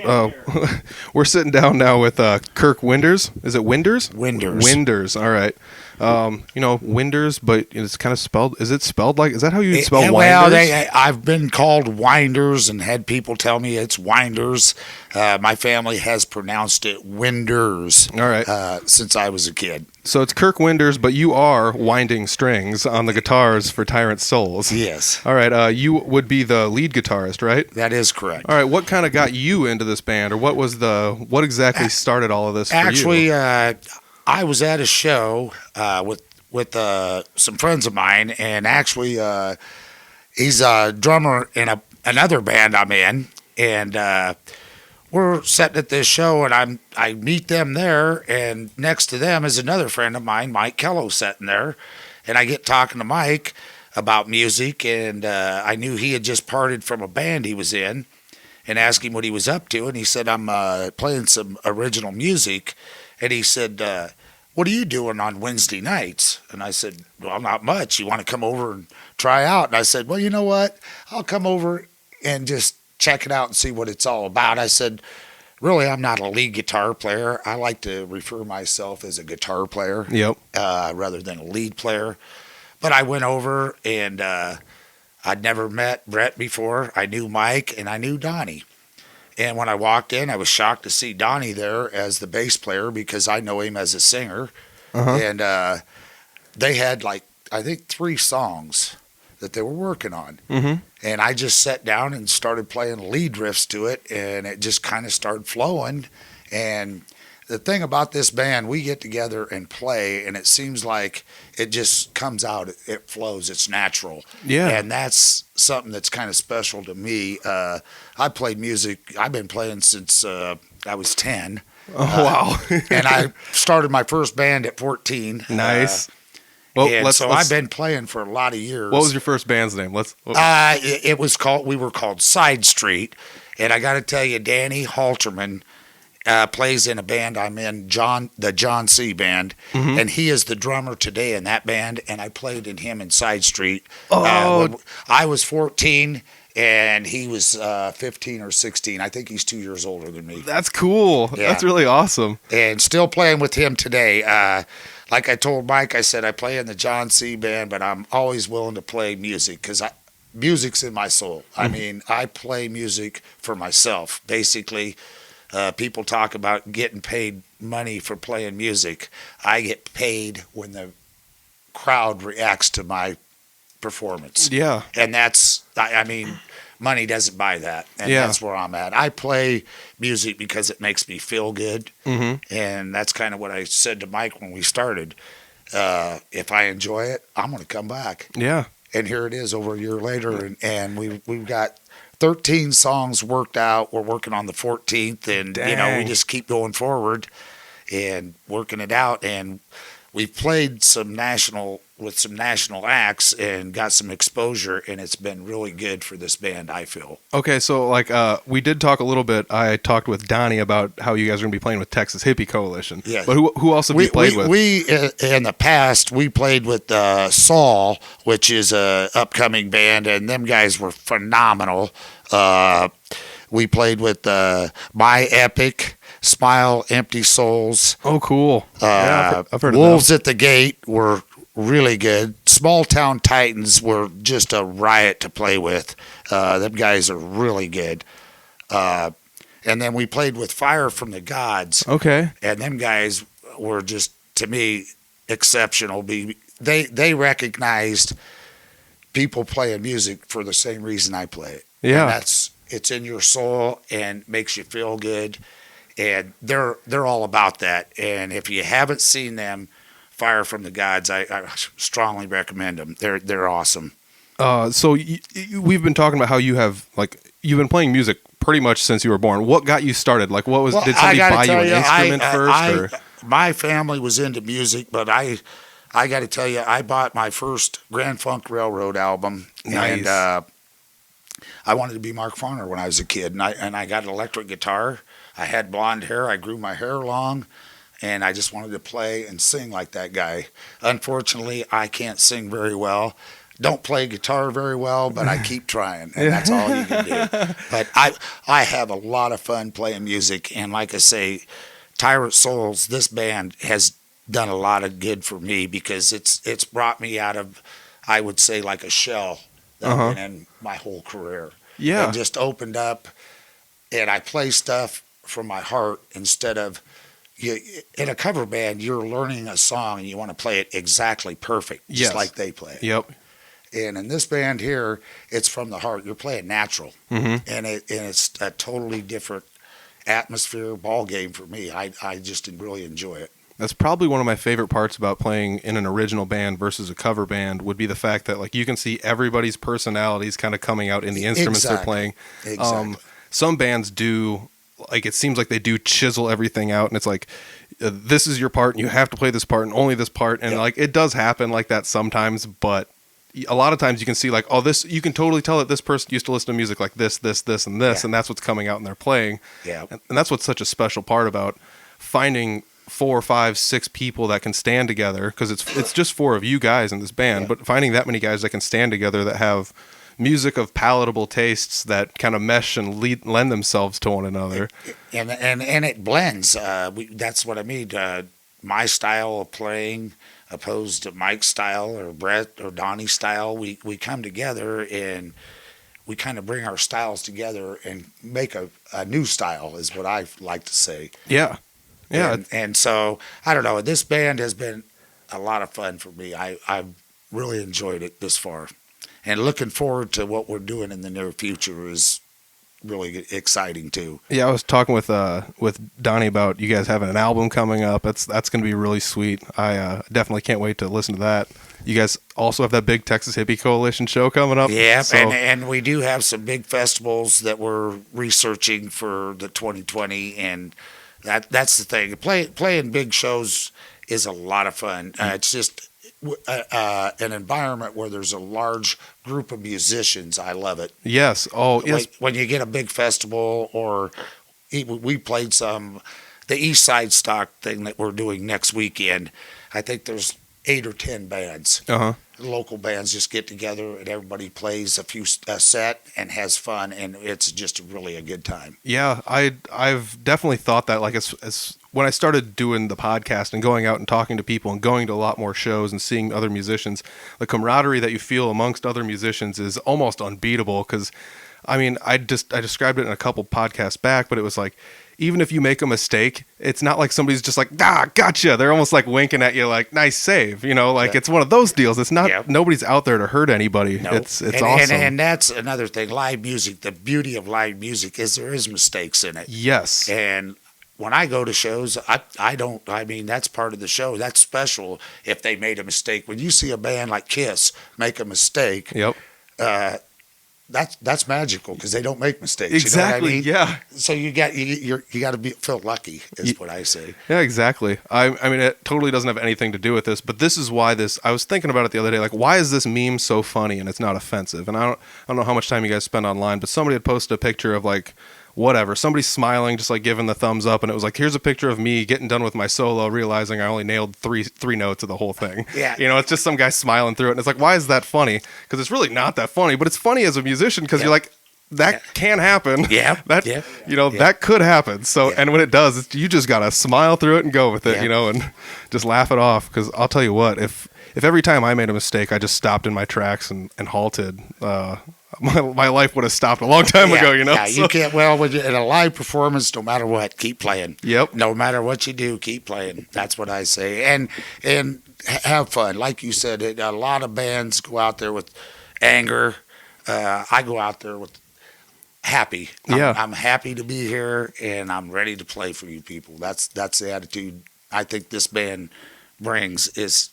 We're sitting down now with Kirk Winders. Is it Winders? Winders. Winders. All right. Winders, but it's kind of spelled. Is it spelled like? Is that how you spell Well, Winders? I've been called Winders and had people tell me it's Winders. My family has pronounced it Winders. All right. Since I was a kid. So it's Kirk Winders, but you are winding strings on the guitars for Tyrant Souls. Yes. All right. You would be the lead guitarist, right? That is correct. All right. What kind of got you into this band, or what exactly started all of this for you? Actually, I was at a show with some friends of mine, and actually he's a drummer in another band I'm in, and we're sitting at this show, and I meet them there, and next to them is another friend of mine, Mike Kellow, sitting there, and I get talking to Mike about music, and I knew he had just parted from a band he was in, and asked him what he was up to, and he said, I'm playing some original music, and he said, what are you doing on Wednesday nights? And I said, well, not much. You want to come over and try out? And I said, well, you know what? I'll come over and just check it out and see what it's all about. I said, really, I'm not a lead guitar player. I like to refer myself as a guitar player. Yep. Rather than a lead player. But I went over, and I'd never met Brett before. I knew Mike, and I knew Donnie. And when I walked in, I was shocked to see Donnie there as the bass player, because I know him as a singer. Uh-huh. And they had, I think 3 songs that they were working on. Mm-hmm. And I just sat down and started playing lead riffs to it, and it just kind of started flowing. And the thing about this band, we get together and play, and it seems like it just comes out. It flows. It's natural. Yeah. And that's something that's kind of special to me. I played music. I've been playing since I was 10. Oh, wow. And I started my first band at 14. Nice. I've been playing for a lot of years. What was your first band's name? We were called Side Street, and I got to tell you, Danny Halterman plays in a band I'm in, the John C. Band, and he is the drummer today in that band, and I played in him in Side Street. When I was 14, and he was 15 or 16. I think he's 2 years older than me. That's cool. Yeah. That's really awesome. And still playing with him today. like I told Mike, I said I play in the John C. band, but I'm always willing to play music because music's in my soul. I mean, I play music for myself. Basically, people talk about getting paid money for playing music. I get paid when the crowd reacts to my performance. Yeah. And that's, I mean, money doesn't buy that. And Yeah. that's where I'm at. I play music because it makes me feel good. Mm-hmm. And that's kind of what I said to Mike when we started. If I enjoy it, I'm going to come back. Yeah. And here it is over a year later. And we've got 13 songs worked out. We're working on the 14th. And, you know, we Dang. just keep going forward and working it out. And we've played with some national acts and got some exposure, and it's been really good for this band, I feel. Okay, so like we did talk a little bit. I talked with Donnie about how you guys are going to be playing with Texas Hippie Coalition. Yes. But who else have you played with? We in the past we played with Saul, which is a upcoming band, and them guys were phenomenal. We played with My Epic, Smile, Empty Souls. Oh, cool. Yeah, I've heard of Wolves at the Gate were really good. Small Town Titans were just a riot to play with. Them guys are really good. And then we played with Fire from the Gods. Okay. And them guys were just, to me, exceptional. They recognized people playing music for the same reason I play it. Yeah. And it's in your soul and makes you feel good. And they're all about that. And if you haven't seen them, Fire from the Gods, I strongly recommend them. They're awesome. So we've been talking about how you've been playing music pretty much since you were born. What got you started? Like, did somebody buy you an instrument first? My family was into music, but I got to tell you, I bought my first Grand Funk Railroad album. Nice. And I wanted to be Mark Farner when I was a kid, and I got an electric guitar. I had blonde hair. I grew my hair long. And I just wanted to play and sing like that guy. Unfortunately, I can't sing very well. Don't play guitar very well, but I keep trying, and that's all you can do. But I have a lot of fun playing music, and like I say, Tyrant Souls, this band has done a lot of good for me because it's brought me out of, I would say, like a shell that I've been in my whole career. Yeah. And just opened up, and I play stuff from my heart instead of, in a cover band, you're learning a song and you want to play it exactly perfect, just like they play it. Yep. And in this band here, it's from the heart. You're playing natural, and it's a totally different atmosphere, ball game for me. I just really enjoy it. That's probably one of my favorite parts about playing in an original band versus a cover band would be the fact that like you can see everybody's personalities kind of coming out in the instruments they're playing. Exactly. Some bands do. Like, it seems like they do chisel everything out, and it's like, this is your part, and you have to play this part, and only this part, and like, it does happen like that sometimes, but a lot of times you can see like, oh, this, you can totally tell that this person used to listen to music like this, and this, and that's what's coming out and they're playing. Yeah. And that's what's such a special part about finding 4, 5, 6 people that can stand together, because it's just 4 of you guys in this band, but finding that many guys that can stand together that have music of palatable tastes that kind of mesh and lend themselves to one another. And it blends. That's what I mean. My style of playing opposed to Mike's style or Brett or Donnie's style. We come together and we kind of bring our styles together and make a new style is what I like to say. Yeah. Yeah. And so, I don't know. This band has been a lot of fun for me. I've really enjoyed it this far. And looking forward to what we're doing in the near future is really exciting too. Yeah, I was talking with Donnie about you guys having an album coming up. That's going to be really sweet. I definitely can't wait to listen to that. You guys also have that big Texas Hippie Coalition show coming up. Yeah, so. and we do have some big festivals that we're researching for the 2020, and that's the thing. Playing big shows is a lot of fun. It's just an environment where there's a large group of musicians. I love it. Yes. Oh, yes. When you get a big festival, or we played the East Side Stock thing that we're doing next weekend. I think there's 8 or 10 bands. Local bands just get together and everybody plays a set and has fun, and it's just really a good time. Yeah, I've definitely thought that, like, as when I started doing the podcast and going out and talking to people and going to a lot more shows and seeing other musicians, the camaraderie that you feel amongst other musicians is almost unbeatable. Because, I mean, I described it in a couple podcasts back, but it was like, even if you make a mistake, it's not like somebody's just like, gotcha. They're almost like winking at you like, nice save. You know, like it's one of those deals. It's not, nobody's out there to hurt anybody. No. It's awesome. And that's another thing. Live music, the beauty of live music is there is mistakes in it. Yes. And when I go to shows, I mean, that's part of the show. That's special if they made a mistake. When you see a band like Kiss make a mistake, that's magical because they don't make mistakes. Exactly. You know what I mean? Yeah. So you got to feel lucky is what I say. Yeah, exactly. I mean, it totally doesn't have anything to do with this, but this is why I was thinking about it the other day. Like, why is this meme so funny and it's not offensive? And I don't know how much time you guys spend online, but somebody had posted a picture of like, whatever, somebody smiling, just like giving the thumbs up, and it was like, here's a picture of me getting done with my solo, realizing I only nailed three notes of the whole thing. Yeah. You know, it's just some guy smiling through it, and it's like, why is that funny? Because it's really not that funny, but it's funny as a musician because you're like, that can happen. Yeah. That could happen. So, and when it does, you just gotta smile through it and go with it, you know, and just laugh it off. Because I'll tell you what, if every time I made a mistake, I just stopped in my tracks and halted, my life would have stopped a long time ago, you know? Yeah, you can't, in a live performance, no matter what, keep playing. Yep. No matter what you do, keep playing. That's what I say. And have fun. Like you said, a lot of bands go out there with anger. I go out there with happy. I'm happy to be here, and I'm ready to play for you people. That's the attitude I think this band brings is,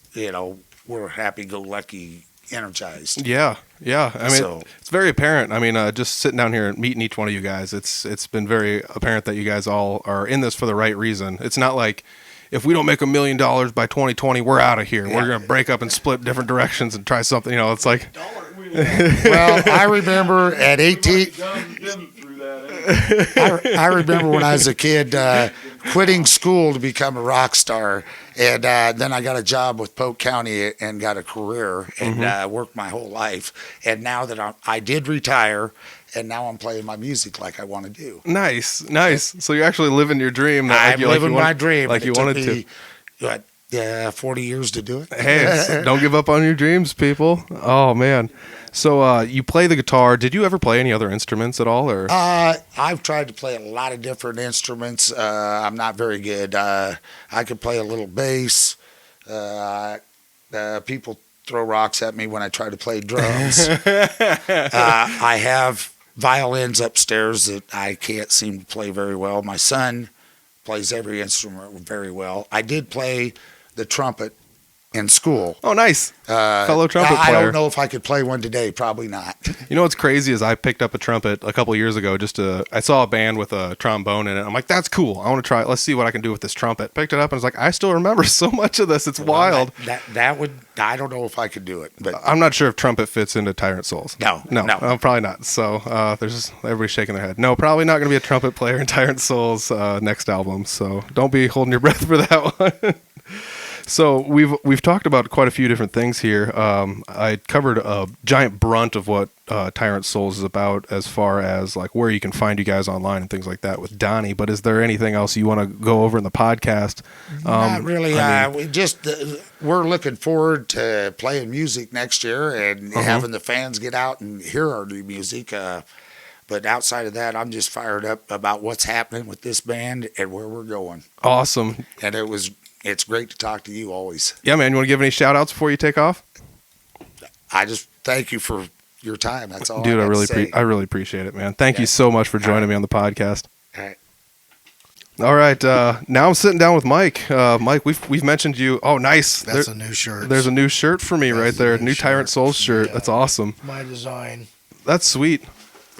we're happy-go-lucky, energized. Yeah. I mean, it's very apparent. I mean, just sitting down here and meeting each one of you guys, it's been very apparent that you guys all are in this for the right reason. It's not like, if we don't make $1 million by 2020, we're out of here. Yeah. We're going to break up and split different directions and try something. You know, it's like. Well, I remember at 18. I remember when I was a kid quitting school to become a rock star, and then I got a job with Polk County and got a career and worked my whole life. And now that I did retire, and now I'm playing my music like I want to do. Nice. So you're actually living your dream. I'm living my dream. Like you wanted to. 40 years to do it. Hey, so don't give up on your dreams, people. Oh, man. So you play the guitar. Did you ever play any other instruments at all? Or I've tried to play a lot of different instruments. I'm not very good. I could play a little bass. People throw rocks at me when I try to play drums. I have violins upstairs that I can't seem to play very well. My son plays every instrument very well. I did play the trumpet in school. Oh, nice. Fellow trumpet player. I don't know if I could play one today. Probably not. You know what's crazy is I picked up a trumpet a couple of years ago. I saw a band with a trombone in it. I'm like, that's cool. I want to try it. Let's see what I can do with this trumpet. Picked it up and was like, I still remember so much of this. It's wild. That would. I don't know if I could do it. But I'm not sure if trumpet fits into Tyrant Souls. No, probably not. So there's just everybody shaking their head. No, probably not going to be a trumpet player in Tyrant Souls next album. So don't be holding your breath for that one. So we've talked about quite a few different things here. I covered a giant brunt of what Tyrant Souls is about as far as like where you can find you guys online and things like that with Donnie. But is there anything else you want to go over in the podcast? Not really. We're looking forward to playing music next year and having the fans get out and hear our new music. But outside of that, I'm just fired up about what's happening with this band and where we're going. Awesome. And it's great to talk to you always. Yeah, man. You want to give any shout outs before you take off? I just thank you for your time. That's all. Dude, I really appreciate it, man. Thank you so much for joining me on the podcast. All right. Now I'm sitting down with Mike. Mike, we've mentioned you. Oh, nice. That's a new shirt. There's a new shirt for me right there. New Tyrant Souls shirt. Yeah. That's awesome. My design. That's sweet.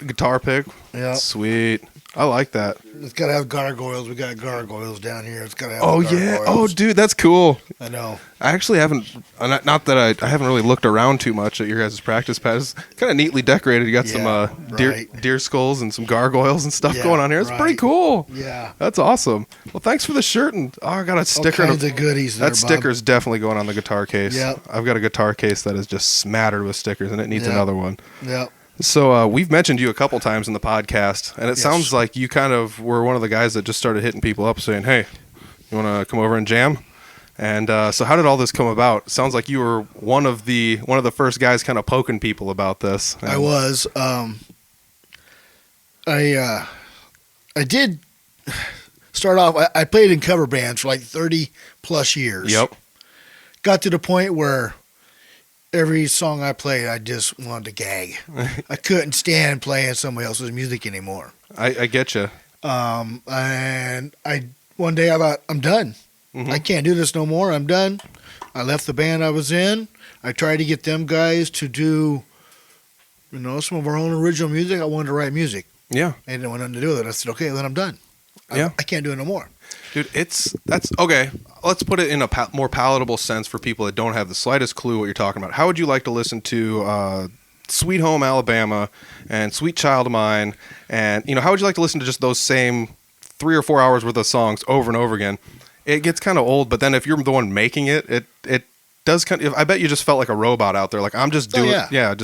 Guitar pick. Yeah. Sweet. I like that. It's got to have gargoyles. We got gargoyles down here. It's got to have gargoyles. Yeah. Oh, dude, that's cool. I know. I actually haven't, not that I haven't really looked around too much at your guys' practice pad. It's kind of neatly decorated. You got some deer skulls and some gargoyles and stuff going on here. It's pretty cool. Yeah. That's awesome. Well, thanks for the shirt. And I got a sticker. All kinds of goodies there, that sticker's definitely going on the guitar case. Yep. I've got a guitar case that is just smattered with stickers, and it needs another one. Yep. So we've mentioned you a couple times in the podcast, and it sounds like you kind of were one of the guys that just started hitting people up saying, hey, You want to come over and jam? And so how did all this come about? Sounds like you were one of the first guys kind of poking people about this. I was. I did start off. I played in cover bands for like 30 plus years. Yep. Got to the point where every song I played, I just wanted to gag. I couldn't stand playing somebody else's music anymore. I get you. And one day I thought, I'm done. Mm-hmm. I can't do this no more. I'm done. I left the band I was in. I tried to get them guys to do, some of our own original music. I wanted to write music. Yeah. I didn't want nothing to do with it. I said, okay, then I'm done. Yeah. I can't do it no more. Dude, that's okay. Let's put it in a more palatable sense for people that don't have the slightest clue what you're talking about. How would you like to listen to Sweet Home Alabama and Sweet Child of Mine? And, how would you like to listen to just those same 3 or 4 hours worth of songs over and over again? It gets kind of old, but then if you're the one making it does kind of, I bet you just felt like a robot out there. Like, I'm just doing, I got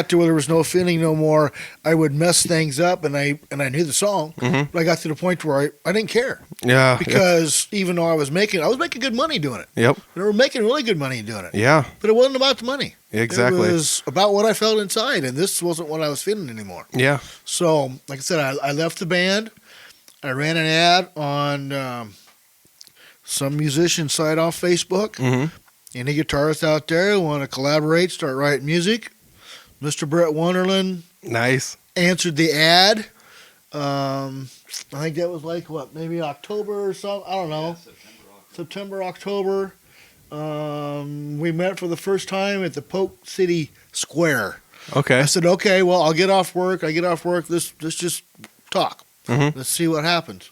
to where there was no feeling no more. I would mess things up, and I knew the song, Mm-hmm. but I got to the point where I didn't care. Yeah. Because even though I was making good money doing it. Yep. They were making really good money doing it. Yeah. But it wasn't about the money. Exactly. It was about what I felt inside, and this wasn't what I was feeling anymore. Yeah. So, like I said, I left the band. I ran an ad on some musician site off Facebook. Mm-hmm. Any guitarists out there who want to collaborate, start writing music. Mr. Brett Wonderland Nice. answered the ad. I think that was maybe October or something. I don't know. September, October. We met for the first time at the Polk City Square. Okay. I said, okay, well, I'll get off work. Let's just talk. Mm-hmm. Let's see what happens.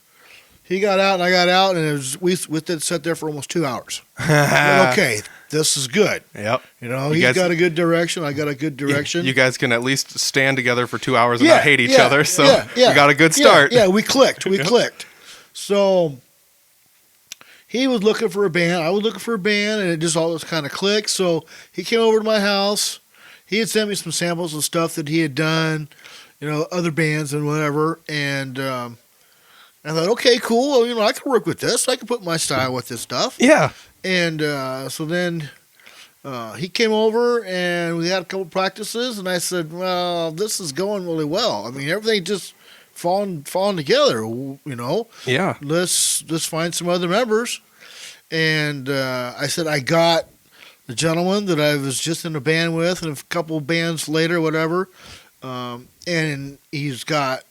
He got out and I got out, and we did sit there for almost 2 hours. Okay, this is good. Yep. He's got a good direction. I got a good direction. You guys can at least stand together for 2 hours and not hate each other. So you got a good start. Yeah, we clicked. We clicked. So he was looking for a band. I was looking for a band, and it just all just kind of clicked. So he came over to my house. He had sent me some samples of stuff that he had done, other bands and whatever. And I thought, okay, cool. Well, I can work with this. I can put my style with this stuff. Yeah. And so then he came over, and we had a couple practices. And I said, well, this is going really well. I mean, everything just falling together. Yeah. Let's find some other members. And I said, I got the gentleman that I was just in a band with, and a couple bands later, whatever. And he's a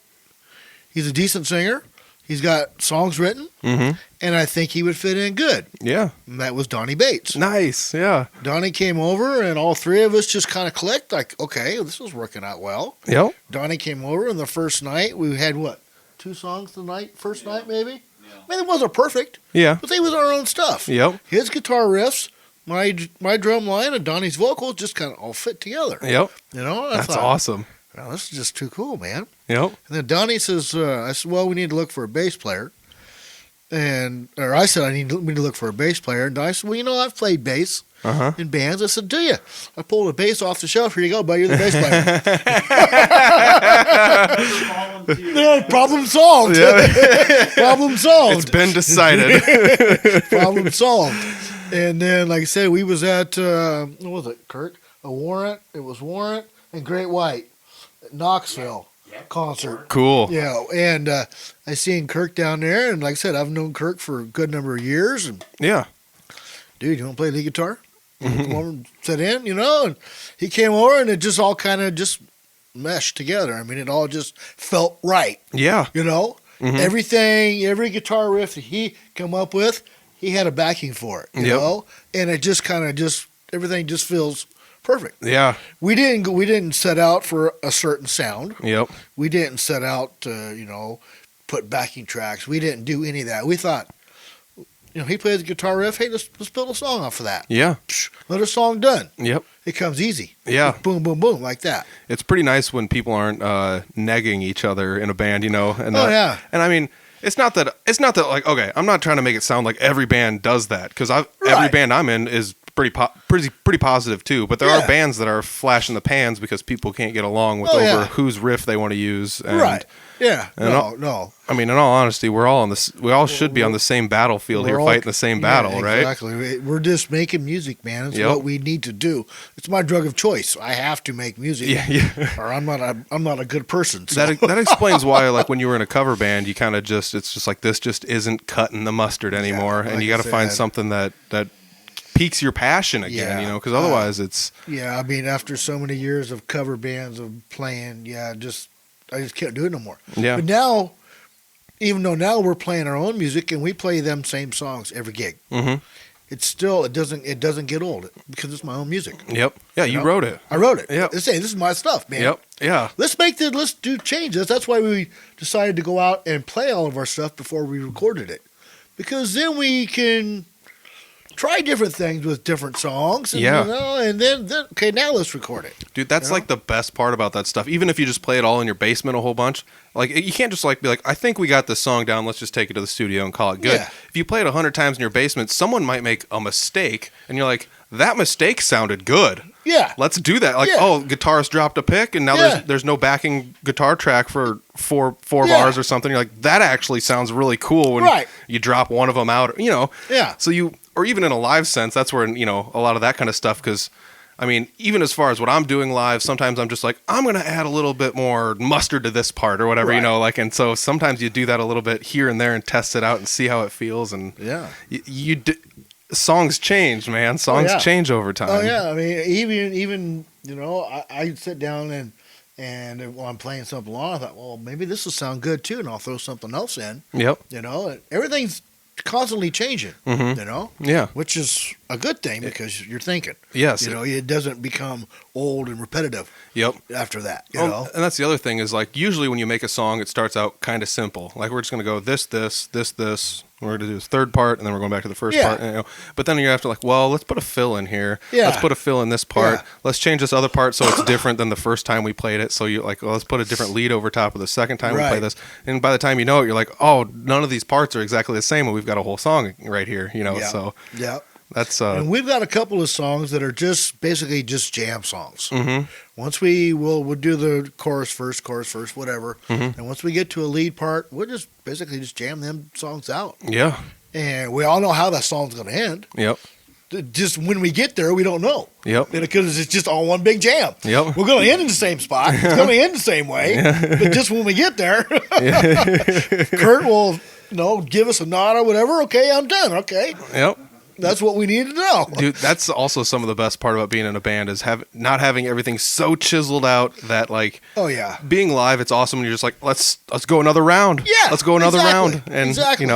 decent singer. He's got songs written, Mm-hmm. and I think he would fit in good. Yeah. And that was Donnie Bates. Nice. Yeah. Donnie came over, and all three of us just kind of clicked. Like, okay, this was working out well. Yep. Donnie came over, and the first night we had 2 songs the night? First night, maybe. Yeah. I mean, it wasn't perfect. Yeah. But they was our own stuff. Yep. His guitar riffs, my drum line, and Donnie's vocals just kind of all fit together. Yep. I That's thought, awesome. well, this is just too cool, man. Yep. And then Donnie says, I said, well, we need to look for a bass player. I said, we need to look for a bass player. And Donnie said, well, I've played bass in bands. I said, do you? I pulled a bass off the shelf. Here you go, buddy. You're the bass player. Yeah, problem solved. Yeah. Problem solved. It's been decided. Problem solved. And then, like I said, we was at, what was it, Kirk? Warrant. It was Warrant and Great White at Knoxville concert. Cool. Yeah, and I seen Kirk down there, and like I said, I've known Kirk for a good number of years. And Yeah. dude, you want to play lead guitar? Come over and sit in, and he came over, and it just all kind of just meshed together. I mean, it all just felt right. Yeah. Mm-hmm. Everything, every guitar riff that he come up with, he had a backing for it. You know, and it just kind of everything just feels perfect. Yeah. We didn't set out for a certain sound. Yep. We didn't set out to, put backing tracks. We didn't do any of that. We thought, he plays the guitar riff. Hey, let's build a song off of that. Yeah. Another song done. Yep. It comes easy. Yeah. Just boom, boom, boom, like that. It's pretty nice when people aren't negging each other in a band, And yeah. And I mean, it's not that like, okay, I'm not trying to make it sound like every band does that, because every band I'm in is pretty positive too. But there Yeah. are bands that are flash in the pans because people can't get along with whose riff they want to use. And, Right. Yeah. and No. I mean, in all honesty, we're all on this. We all should be on the same battlefield here, We're all- fighting the same battle, right? Exactly. We're just making music, man. It's Yep. what we need to do. It's my drug of choice. I have to make music. Yeah. Or I'm not a good person. So. That explains why, like, when you were in a cover band, you kind of it's just like, this just isn't cutting the mustard anymore, and like you got to I find said. something that piques your passion again, Yeah. because otherwise it's Yeah, I mean, after so many years of cover bands of playing, I just can't do it no more. Yeah. But now, even though now we're playing our own music and we play them same songs every gig, Mhm. it's still it doesn't get old because it's my own music. Yep. Yeah, you know? wrote it. I wrote it. Yep. This is my stuff, man. Yep. Yeah. Let's do changes. That's why we decided to go out and play all of our stuff before we recorded it, because then we can try different things with different songs. And, Yeah. and then okay, now let's record it. Dude, that's like the best part about that stuff. Even if you just play it all in your basement a whole bunch, like, you can't just like be like, I think we got this song down, let's just take it to the studio and call it good. Yeah. If you play it 100 times in your basement, someone might make a mistake, and you're like, that mistake sounded good. Yeah. Let's do that. Like, Yeah. guitarist dropped a pick, and now Yeah. there's no backing guitar track for four Yeah. bars or something. You're like, that actually sounds really cool when Right. you drop one of them out. Yeah. So or even in a live sense, that's where a lot of that kind of stuff. Because I mean, even as far as what I'm doing live, sometimes I'm just like, I'm gonna add a little bit more mustard to this part or whatever, Right. and so sometimes you do that a little bit here and there and test it out and see how it feels. And Yeah. songs change, man. Songs yeah. change over time. Oh yeah, I mean, even I sit down and while I'm playing something along, I thought, well, maybe this will sound good too, and I'll throw something else in. Yep. And everything's constantly changing. Mhm. Yeah. which is a good thing because you're thinking. Yes. It doesn't become old and repetitive. Yep. After that, And that's the other thing is, like, usually when you make a song, it starts out kind of simple. Like, we're just going to go this. We're going to do this third part, and then we're going back to the first Yeah. part. But then you have to, like, well, let's put a fill in here. Yeah. Let's put a fill in this part. Yeah. Let's change this other part so it's different than the first time we played it. So you're like, well, let's put a different lead over top of the second time we play Right. this. And by the time you know it, you're like, oh, none of these parts are exactly the same, and we've got a whole song right here. Yeah. So Yeah. that's And we've got a couple of songs that are basically just jam songs. Mhm. Once we'll do the chorus first, whatever. Mm-hmm. And once we get to a lead part, we'll just basically just jam them songs out. yeah. And we all know how that song's going to end. Yep. Just when we get there, we don't know. Yep. Because it's just all one big jam. Yep. We're going to end in the same spot. It's going to end the same way. But just when we get there, Kurt will give us a nod or whatever. Okay, I'm done. Okay. Yep. That's what we need to know. Dude, that's also some of the best part about being in a band is not having everything so chiseled out that, like, Oh, yeah. being live, it's awesome when you're just like, let's go another round. Yeah, Let's go another exactly, round. And exactly,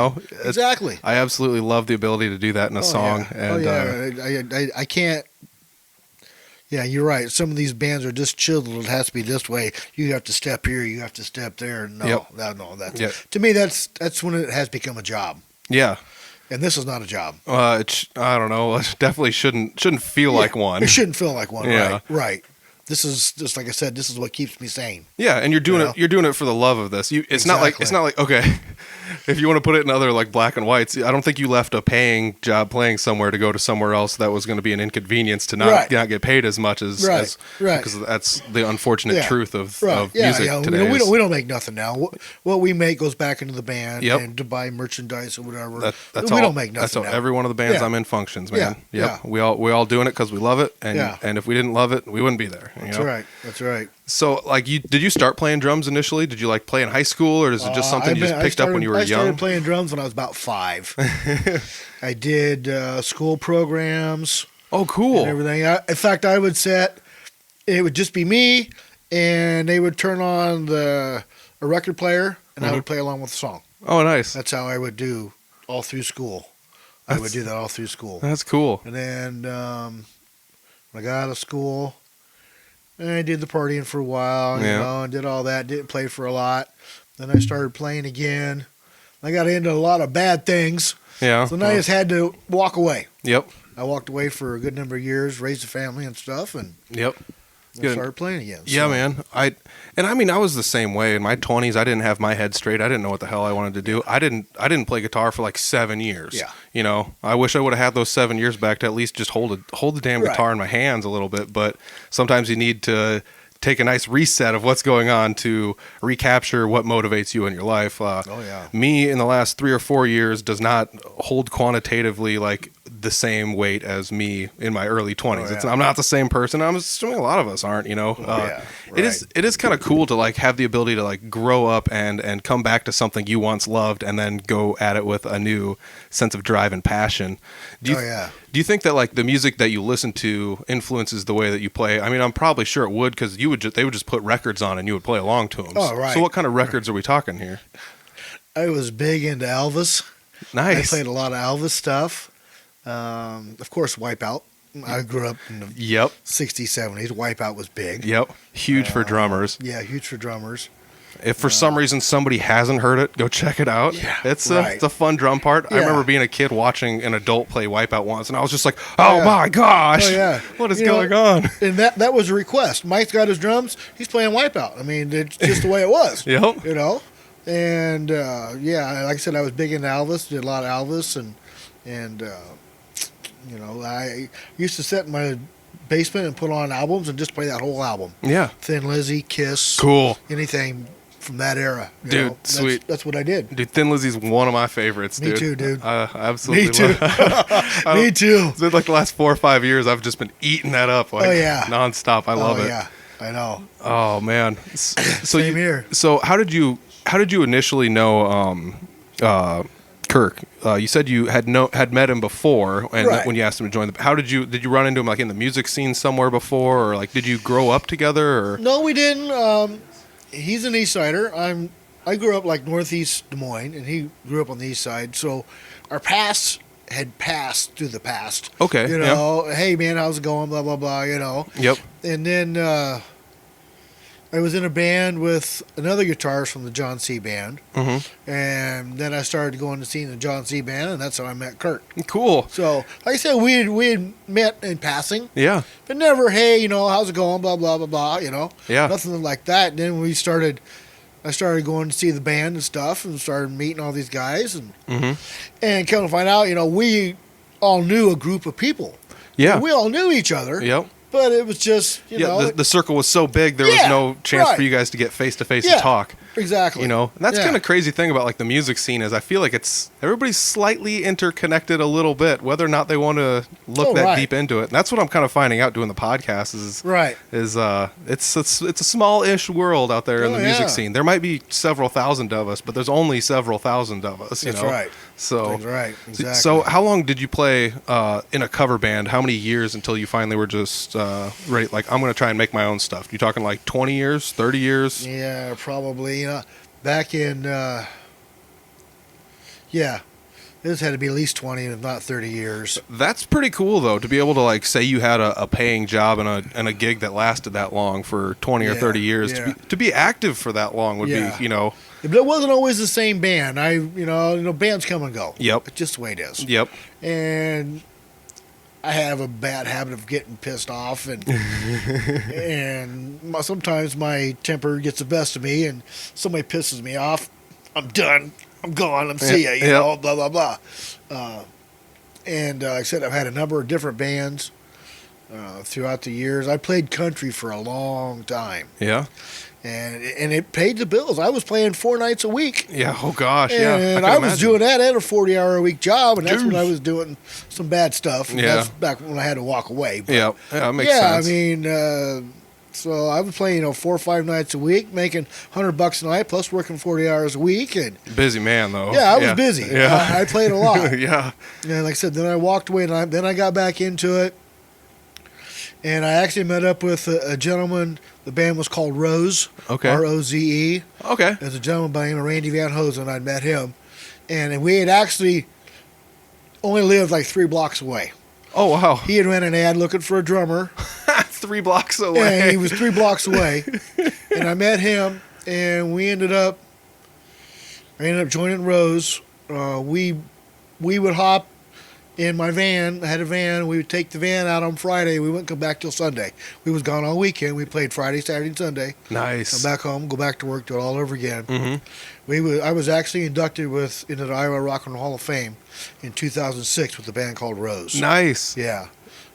exactly. I absolutely love the ability to do that in a song. Yeah. And I can't. Yeah, you're right. Some of these bands are just chiseled. It has to be this way. You have to step here. You have to step there. No, Yep. that's Yep. to me. That's when it has become a job. yeah. And this is not a job. I don't know. It definitely shouldn't feel like one. It shouldn't feel like one. Yeah. Right. This is just like I said. This is what keeps me sane. Yeah, and you're doing You know? it. You're doing it for the love of this. It's not like okay. If you want to put it in other, like, black and whites, I don't think you left a paying job playing somewhere to go to somewhere else that was going to be an inconvenience to not get paid as much as Right. because that's the unfortunate Yeah. truth of Yeah, music yeah. today. We don't make nothing now. What we make goes back into the band Yep. and to buy merchandise or whatever. That's we all, don't make nothing That's how now. every one of the bands Yeah. I'm in functions, man. Yeah, Yep. yeah. We all doing it because we love it, and Yeah. and if we didn't love it, we wouldn't be there. That's right. That's right. So, like, did you start playing drums initially? Did you, like, play in high school, or is it just something you just picked up when you were I young? started playing drums when I was about 5. I did school programs Oh, cool. and everything. In fact, I would it would just be me, and they would turn on a record player, and I would play along with the song. Oh, nice. That's how I would do all through school. I would do that all through school. That's cool. And then when I got out of school, I did the partying for a while, and did all that. Didn't play for a lot. Then I started playing again. I got into a lot of bad things. Yeah. So then I just had to walk away. Yep. I walked away for a good number of years, raised a family and stuff, and Yep. I started playing again. Yeah, So, man. I mean, I was the same way. In my 20s, I didn't have my head straight. I didn't know what the hell I wanted to do. I didn't play guitar for like 7 years. Yeah. You know, I wish I would have had those 7 years back to at least just hold the damn Right. guitar in my hands a little bit. But sometimes you need to take a nice reset of what's going on to recapture what motivates you in your life. yeah. Me in the last 3 or 4 years does not hold quantitatively like the same weight as me in my early 20s. Oh, yeah. I'm not the same person. I'm assuming a lot of us aren't, you know. Yeah, It is kind of cool to like have the ability to like grow up and come back to something you once loved and then go at it with a new sense of drive and passion. Do you think that like the music that you listen to influences the way that you play? I mean, I'm probably sure it would, because they would just put records on and you would play along to them. Oh, right. So what kind of records are we talking here? I was big into Elvis. Nice. I played a lot of Elvis stuff. Of course, Wipeout. I grew up in the Yep. 60s, 70s. Wipeout was big. Yep. Huge for drummers. Yeah, huge for drummers. If for some reason somebody hasn't heard it, go check it out. Yeah, it's right. a fun drum part. I Yeah. remember being a kid watching an adult play Wipeout once, and I was just like, "Oh Yeah. my gosh, Oh, yeah. what is You know, going on?" And that was a request. Mike's got his drums. He's playing Wipeout. I mean, it's just the way it was. Yep. You know? And, yeah, like I said, I was big into Elvis. Did a lot of Elvis. And you know, I used to sit in my basement and put on albums and just play that whole album. Yeah. Thin Lizzy, Kiss. Cool. Anything from that era. you Dude, know? sweet. That's what I did. Dude, Thin Lizzy's one of my favorites, Me dude. too, dude. Absolutely. Me too. Me too. It's been like the last 4 or 5 years, I've just been eating that up like Oh, yeah. nonstop. I love it. Yeah, I know. Oh man. So Same here. So how did you initially know Kirk? You said you had met him before, and Right. when you asked him to join the, how did you run into him like in the music scene somewhere before, or like did you grow up together? Or No, we didn't. He's an East Sider. I grew up like northeast Des Moines, and he grew up on the east side. So our paths had passed through the past. Okay, You know, hey man, how's it going? Blah blah blah. You know. Yep. And then I was in a band with another guitarist from the John C. band, Mm-hmm. and then I started going to see the John C. band, and that's how I met Kirk. Cool. So, like I said, we had met in passing, Yeah. but never, hey, you know, how's it going? Blah blah blah blah. You know, Yeah. nothing like that. And then I started going to see the band and stuff, and started meeting all these guys, and Mm-hmm. come to find out, you know, we all knew a group of people. Yeah. We all knew each other. Yep. But it was just, you know. The circle was so big there was Yeah, no chance right. for you guys to get face to face Yeah. and talk. Exactly. You know, and that's Yeah. kind of crazy thing about like the music scene is I feel like everybody's slightly interconnected a little bit, whether or not they want to look Oh, that right. deep into it. And that's what I'm kind of finding out doing the podcast is Right. it's a small-ish world out there in Oh, the music yeah. scene. There might be several thousand of us, but there's only several thousand of us. You That's know? right. So That's right. Exactly. So how long did you play in a cover band? How many years until you finally were just ready? Like I'm going to try and make my own stuff. You talking like 20 years, 30 years? Yeah, probably. You know, back in, this had to be at least 20, if not 30 years. That's pretty cool though, to be able to like say you had a paying job and a gig that lasted that long for 20 or Yeah, 30 years. yeah. To be active for that long would Yeah. be, you know. But it wasn't always the same band. You know, bands come and go. Yep. It's just the way it is. Yep. And I have a bad habit of getting pissed off, and sometimes my temper gets the best of me, and somebody pisses me off. I'm done. I'm gone. I'm see ya. You Yeah. know, blah blah blah. And like I said, I've had a number of different bands throughout the years. I played country for a long time, Yeah. and it paid the bills. I was playing 4 nights a week. Yeah. Oh gosh. Yeah. And can I was imagine. doing that at a 40-hour-a-week job, and that's when Jeez. I was doing some bad stuff. And Yeah. That's back when I had to walk away. But Yeah. Yeah. That makes yeah, sense. I mean, so I was playing, 4 or 5 nights a week, making $100 a night, plus working 40 hours a week. And Busy man though. yeah, I was busy. Yeah. I played a lot. Yeah. And like I said, then I walked away, and then I got back into it. And I actually met up with a gentleman. The band was called Rose. Okay. Roze. Okay. There's a gentleman by the name of Randy Van Hosen. I'd met him. And we had actually only lived like 3 blocks away. Oh wow. He had ran an ad looking for a drummer. 3 blocks away. And he was 3 blocks away. And I met him, and I ended up joining Rose. We would hop in my van. I had a van. We would take the van out on Friday. We wouldn't come back till Sunday. We was gone all weekend. We played Friday, Saturday, and Sunday. Nice. Come back home, go back to work, do it all over again. Mm-hmm. I was actually inducted into the Iowa Rock and Roll Hall of Fame in 2006 with a band called Rose. Nice. Yeah.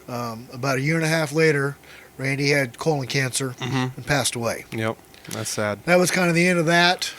About a year and a half later, Randy had colon cancer and passed away. Yep. That's sad. That was kind of the end of that.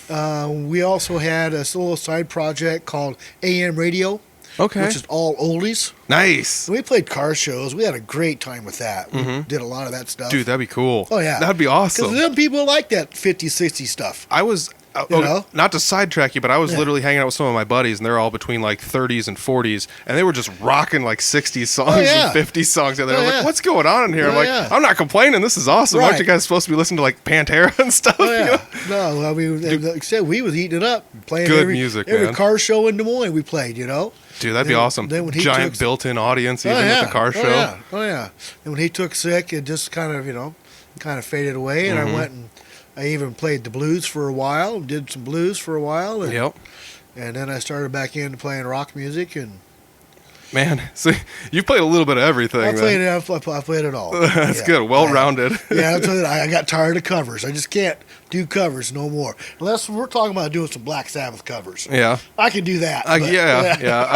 We also had a little side project called AM Radio, Okay. which is all oldies. Nice. We played car shows. We had a great time with that. We did a lot of that stuff. Dude, that'd be cool. Oh, yeah. That'd be awesome. Because them people like that 50s, 60s stuff. I was, You know? not to sidetrack you, but I was Yeah. literally hanging out with some of my buddies, and they're all between like 30s and 40s, and they were just rocking like 60s songs yeah. and 50s songs. And they're Oh, like, yeah. what's going on in here? I'm Oh, like, yeah. I'm not complaining. This is awesome. Aren't Right. you guys supposed to be listening to like Pantera and stuff? Oh, you yeah. know? No, I mean, like I said, we was eating it up. Playing Good every music, every man. car show in Des Moines we played, you know? Dude, that'd be Then- awesome. then when he Giant took- built-in audience even Oh, yeah. with the car show. Oh, yeah. Oh, yeah. And when he took sick, it just kind of faded away. And I went and I even played the blues for a while, did some blues for a while. And, Yep. and then I started back into playing rock music. And Man, so you've played a little bit of everything. I played then. it. I played it all. That's Yeah. good. Well-rounded. Yeah, that's what I got tired of covers. I just can't do covers no more. Unless we're talking about doing some Black Sabbath covers. Yeah. I can do that. Yeah, but- yeah.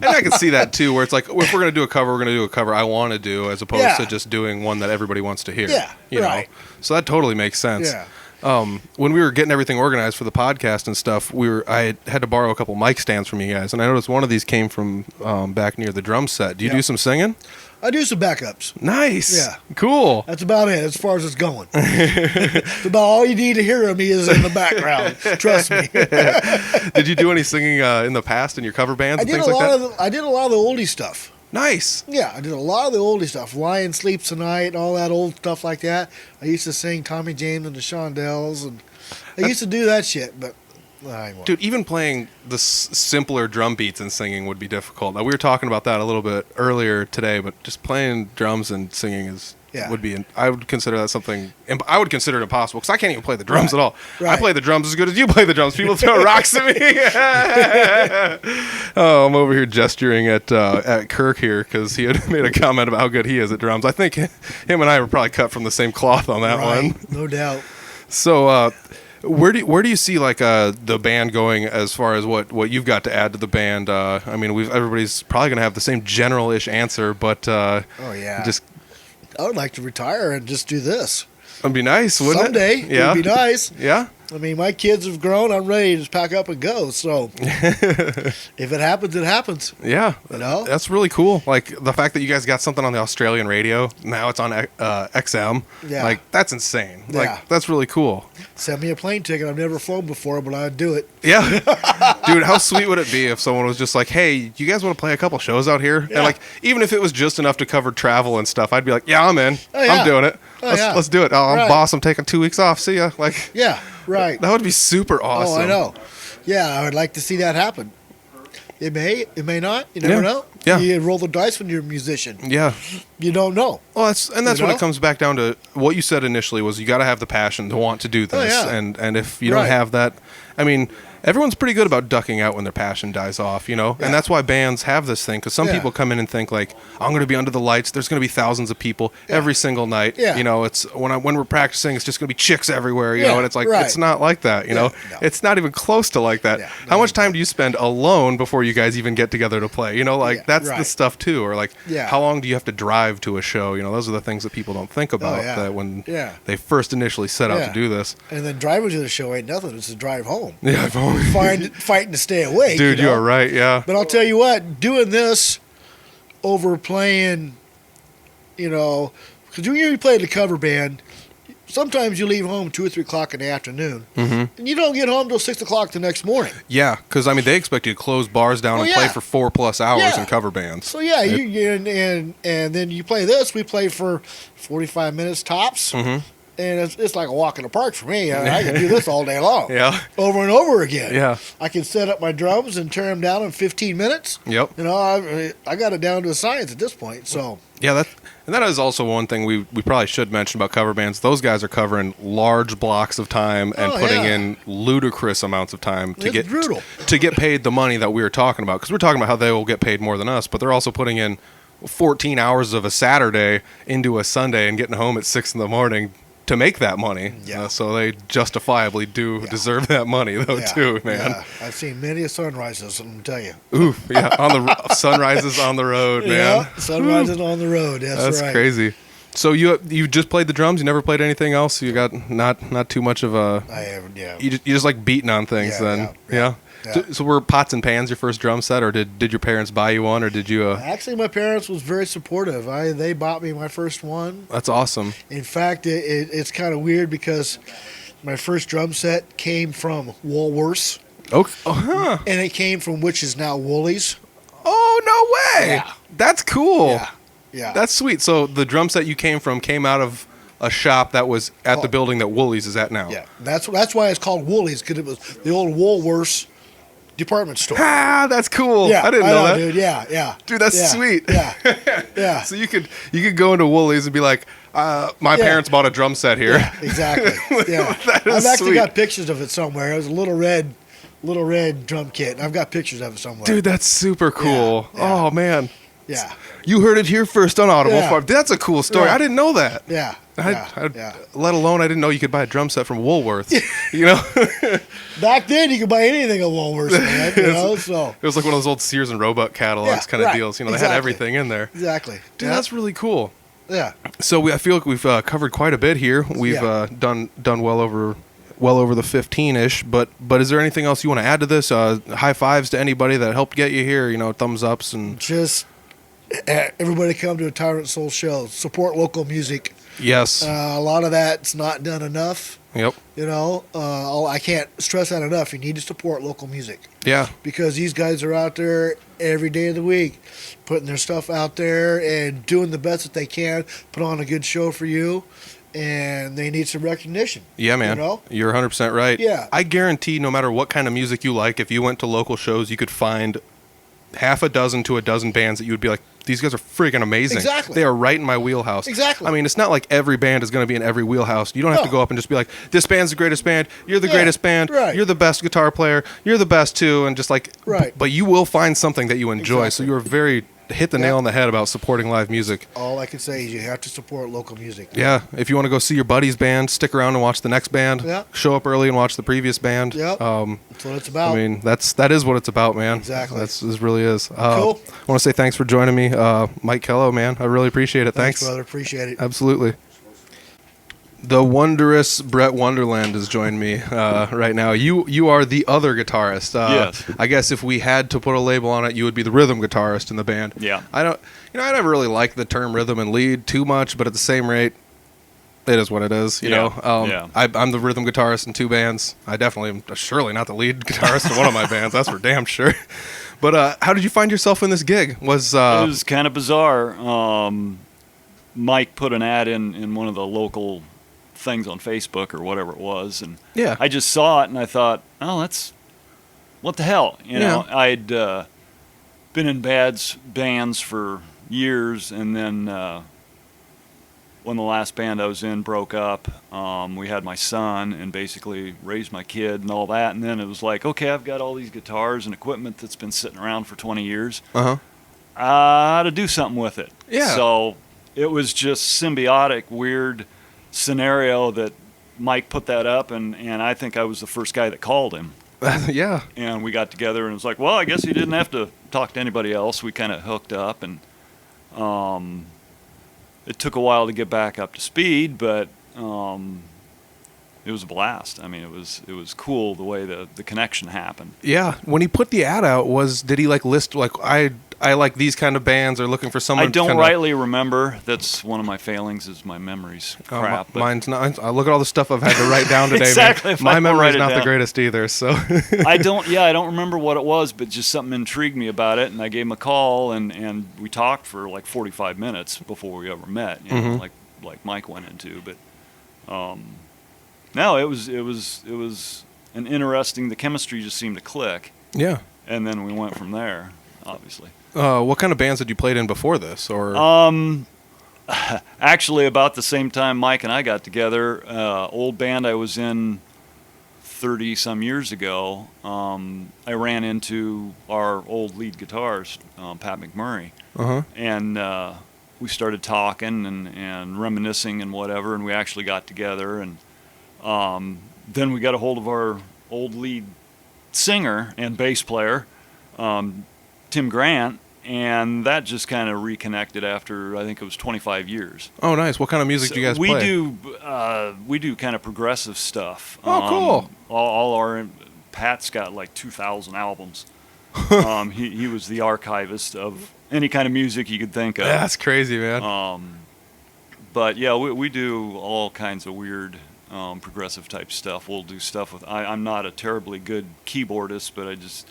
I can see that too, where it's like, if we're gonna do a cover, we're gonna do a cover I want to do, as opposed Yeah. to just doing one that everybody wants to hear. Yeah, you right. know. So that totally makes sense. Yeah. When we were getting everything organized for the podcast and stuff, I had to borrow a couple mic stands from you guys, and I noticed one of these came from back near the drum set. Do you Yeah. do some singing? I do some backups. Nice. Yeah. Cool. That's about it as far as it's going. It's about all you need to hear of me is in the background. Trust me. Did you do any singing in the past in your cover bands I and did a things like lot that? of I did a lot of the oldie stuff. Nice. Yeah, I did a lot of the oldie stuff. Lion Sleeps Tonight, all that old stuff like that. I used to sing Tommy James and the Shondells, and I used to do that shit, but I won't. Dude, even playing the simpler drum beats and singing would be difficult. Now, we were talking about that a little bit earlier today, but just playing drums and singing would be. I would consider that something. I would consider it impossible because I can't even play the drums at all. I Right. play the drums as good as you play the drums. People throw rocks at me. Oh, I'm over here gesturing at Kirk here because he had made a comment about how good he is at drums. I think him and I were probably cut from the same cloth on that Right, one. no doubt. So, where do you see like the band going as far as what you've got to add to the band? I mean, everybody's probably gonna have the same general-ish answer, but Oh yeah. just I would like to retire and just do this. it'd be nice, wouldn't Someday. it? Yeah, It'd be nice. Yeah, I mean, my kids have grown. I'm ready to just pack up and go. So if it happens, it happens. yeah. You know? That's really cool. Like the fact that you guys got something on the Australian radio now, it's on XM. Yeah. Like that's insane. Yeah. Like that's really cool. Send me a plane ticket. I've never flown before, but I'd do it. Yeah. Dude, how sweet would it be if someone was just like, hey, you guys want to play a couple shows out here? Yeah. And like, even if it was just enough to cover travel and stuff, I'd be like, yeah, I'm in. Oh, yeah. I'm doing it. Oh, yeah. Let's do it. Oh, I'm Right. boss. I'm taking 2 weeks off. See ya. Like, Yeah, right. that would be super awesome. Oh, I know. Yeah, I would like to see that happen. It may not. You never Yeah. know. Yeah. You roll the dice when you're a musician. Yeah. You don't know. Well, that's You what know? it comes back down to. What you said initially was you got to have the passion to want to do this, Oh, yeah. and if you don't Right. have that, I mean, everyone's pretty good about ducking out when their passion dies off, you know, Yeah. and that's why bands have this thing. Because some Yeah. people come in and think like, I'm going to be under the lights. There's going to be thousands of people every single night. Yeah. You know, it's when we're practicing, it's just going to be chicks everywhere. You Yeah, know, and it's like right. it's not like that. You Yeah, know, no. it's not even close to like that. Yeah, How no, much time do you spend alone before you guys even get together to play? You know, like Yeah, that's the right. stuff too. Or like, Yeah. how long do you have to drive to a show? You know, those are the things that people don't think about yeah. that when Yeah. they first initially set out Yeah. to do this. And then driving to the show ain't nothing. It's a drive home. Yeah, I've always, Fighting to stay awake. dude, you you know? are right. Yeah, But I'll tell you what, doing this over playing, you know, because when you play the cover band, sometimes you leave home 2 or 3 o'clock in the afternoon, and you don't get home till 6 o'clock the next morning. yeah. Because I mean, they expect you to close bars down Oh, and play yeah. for 4+ hours Yeah. in cover bands. So yeah, and then you play this. We play for 45 minutes tops, and it's like a walk in the park for me. I can do this all day long, Yeah, over and over again. yeah, I can set up my drums and turn them down in 15 minutes. yep. You know, I got it down to a science at this point. So Yeah, And that is also one thing we probably should mention about cover bands. Those guys are covering large blocks of time and putting in ludicrous amounts of time to It's brutal. to get paid the money that we were talking about. Because we're talking about how they will get paid more than us, but they're also putting in 14 hours of a Saturday into a Sunday and getting home at 6 in the morning to make that money. Yeah. So they justifiably do deserve that money, though, too, man. Yeah. I've seen many a sunrises, I'm tell you. Oof, yeah, on the sunrises on the road, man. Yeah, sunrises on the road. That's right. Crazy. So you just played the drums. You never played anything else. You got not too much of a. I haven't. Yeah. You just like beating on things. Yeah, then yeah. So were pots and pans your first drum set, or did your parents buy you one, or did you? Actually, my parents was very supportive. They bought me my first one. That's awesome. In fact, it's kind of weird because my first drum set came from Woolworths. Okay. Uh-huh. And it came from which is now Woolies. Oh, no way! Yeah. That's cool. Yeah. That's sweet. So the drum set you came out of a shop that was at the building that Woolies is at now. Yeah. That's why it's called Woolies, because it was the old Woolworths department store. Ah, that's cool. Yeah, I didn't know that. Dude. Yeah. Dude, that's sweet. Yeah. Yeah. So you could go into Woolies and be like, my parents bought a drum set here. Yeah, exactly. Yeah. That is I've actually sweet. got pictures of it somewhere. It was a little red drum kit, and I've got pictures of it somewhere. Dude, that's super cool. Yeah. Oh man. Yeah. You heard it here first on Audible Yeah. Farm. That's a cool story. Yeah. I didn't know that. Yeah. Let alone I didn't know you could buy a drum set from Woolworths. You know? Back then, you could buy anything at Woolworths, man. You know, so It was like one of those old Sears and Roebuck catalogs kind of right. deals. You know, they had Exactly. everything in there. exactly. Dude, Yeah. that's really cool. Yeah. So I feel like we've covered quite a bit here. We've done well over the 15-ish. But is there anything else you want to add to this? High fives to anybody that helped get you here. You know, thumbs ups and Just everybody come to a Tyrant Souls show. Support local music. yes. A lot of that's not done enough. Yep. You know, I can't stress that enough. You need to support local music Yeah. because these guys are out there every day of the week, putting their stuff out there and doing the best that they can, put on a good show for you, and they need some recognition. Yeah, man. You know? You're 100% right. Yeah. I guarantee no matter what kind of music you like, if you went to local shows, you could find half a dozen to a dozen bands that you would be like, these guys are freaking amazing. Exactly. They are right in my wheelhouse. Exactly. I mean, it's not like every band is going to be in every wheelhouse. You don't have to No. go up and just be like, this band's the greatest band. You're the Yeah, greatest band. right. You're the best guitar player. You're the best too. And just like, Right. But you will find something that you enjoy. Exactly. So you are very hit the nail on the head about supporting live music. All I can say is you have to support local music. Yeah, if you want to go see your buddy's band, stick around and watch the next band. Yeah. Show up early and watch the previous band. Yep. That's what it's about. I mean, that is what it's about, man. Exactly. This really is. Cool. I want to say thanks for joining me, Mike Kellow, man. I really appreciate it. Thanks, Thanks. brother. Appreciate it. Absolutely. The wondrous Brett Wonderland has joined me right now. You are the other guitarist. Yes. I guess if we had to put a label on it, you would be the rhythm guitarist in the band. Yeah. I never really liked the term rhythm and lead too much, but at the same rate, it is what it is. You Yeah. know. Yeah. I'm the rhythm guitarist in two bands. I definitely am surely not the lead guitarist in one of my bands. That's for damn sure. But how did you find yourself in this gig? It was kind of bizarre. Mike put an ad in one of the local things on Facebook or whatever it was, and Yeah. I just saw it and I thought, oh, that's what the hell, you know. I'd been in bands for years, and then when the last band I was in broke up, we had my son and basically raised my kid and all that, and then it was like, okay, I've got all these guitars and equipment that's been sitting around for 20 years. Uh-huh. To do something with it. Yeah. So it was just symbiotic, weird scenario that Mike put that up, and I think I was the first guy that called him. Yeah. And we got together, and it was like, well, I guess he didn't have to talk to anybody else. We kind of hooked up, and it took a while to get back up to speed, but it was a blast. I mean, it was cool the way the connection happened. Yeah. When he put the ad out, did he like list like I like these kind of bands or looking for someone? I don't kinda, rightly remember. That's one of my failings, is my memory's crap. but Mine's not. I look at all the stuff I've had to write down today. Exactly, Man. if I My don't memory's write it not the down. greatest either. So I don't remember what it was, but just something intrigued me about it, and I gave him a call, and we talked for like 45 minutes before we ever met, you know, like Mike went into. But no, it was an interesting. The chemistry just seemed to click, yeah. and then we went from there. Obviously, What kind of bands had you played in before this? Or Actually, about the same time Mike and I got together, old band I was in 30 some years ago, I ran into our old lead guitarist, Pat McMurray, and we started talking and reminiscing and whatever, and we actually got together, and then we got a hold of our old lead singer and bass player, Tim Grant, and that just kind of reconnected after, I think it was 25 years. Oh, nice. What kind of music do you guys play? We do kind of progressive stuff. Oh, cool. All our Pat's got like 2,000 albums. He was the archivist of any kind of music you could think of. Yeah, that's crazy, man. But yeah, we do all kinds of weird progressive type stuff. We'll do stuff with. I'm not a terribly good keyboardist, but I just,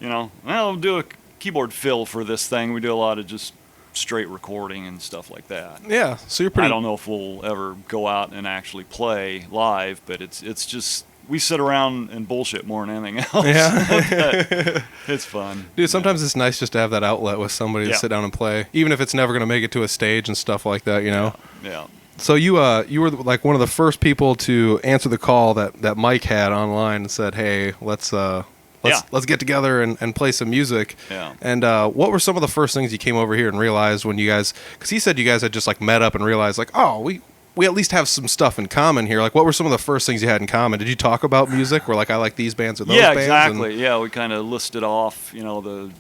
I'll do a keyboard fill for this thing. We do a lot of just straight recording and stuff like that. Yeah, so you're pretty. I don't know if we'll ever go out and actually play live, but it's just we sit around and bullshit more than anything else. Yeah, it's fun. Dude, sometimes it's nice just to have that outlet with somebody to sit down and play, even if it's never gonna make it to a stage and stuff like that. Yeah. So you were like one of the first people to answer the call that Mike had online and said, "Hey, let's get together and play some music." Yeah. And what were some of the first things you came over here and realized when you guys? Because he said you guys had just like met up and realized like, oh, we at least have some stuff in common here. Like, what were some of the first things you had in common? Did you talk about music? Or like, I like these bands or those bands? Yeah, exactly. Yeah, we kind of listed off, the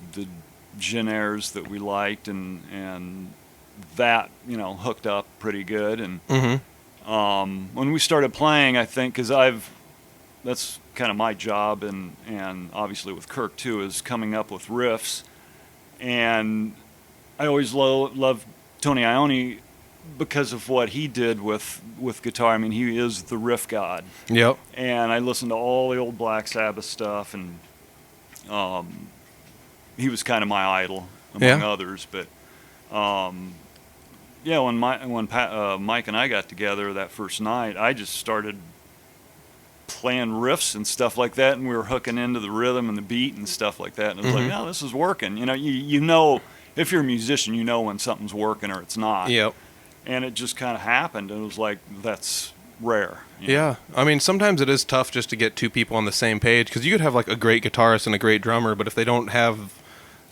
genres that we liked and that hooked up pretty good. And when we started playing, I think because that's kind of my job and obviously with Kirk too, is coming up with riffs. And I always loved Tony Iommi because of what he did with guitar. I mean, he is the riff god. Yep. And I listened to all the old Black Sabbath stuff, and he was kind of my idol among others. But when Mike and I got together that first night, I just started playing riffs and stuff like that, and we were hooking into the rhythm and the beat and stuff like that. And it was like, no, this is working. You know, if you're a musician, you know when something's working or it's not. Yep. And it just kind of happened. And it was like, that's rare. Yeah. I mean, sometimes it is tough just to get two people on the same page, because you could have like a great guitarist and a great drummer, but if they don't have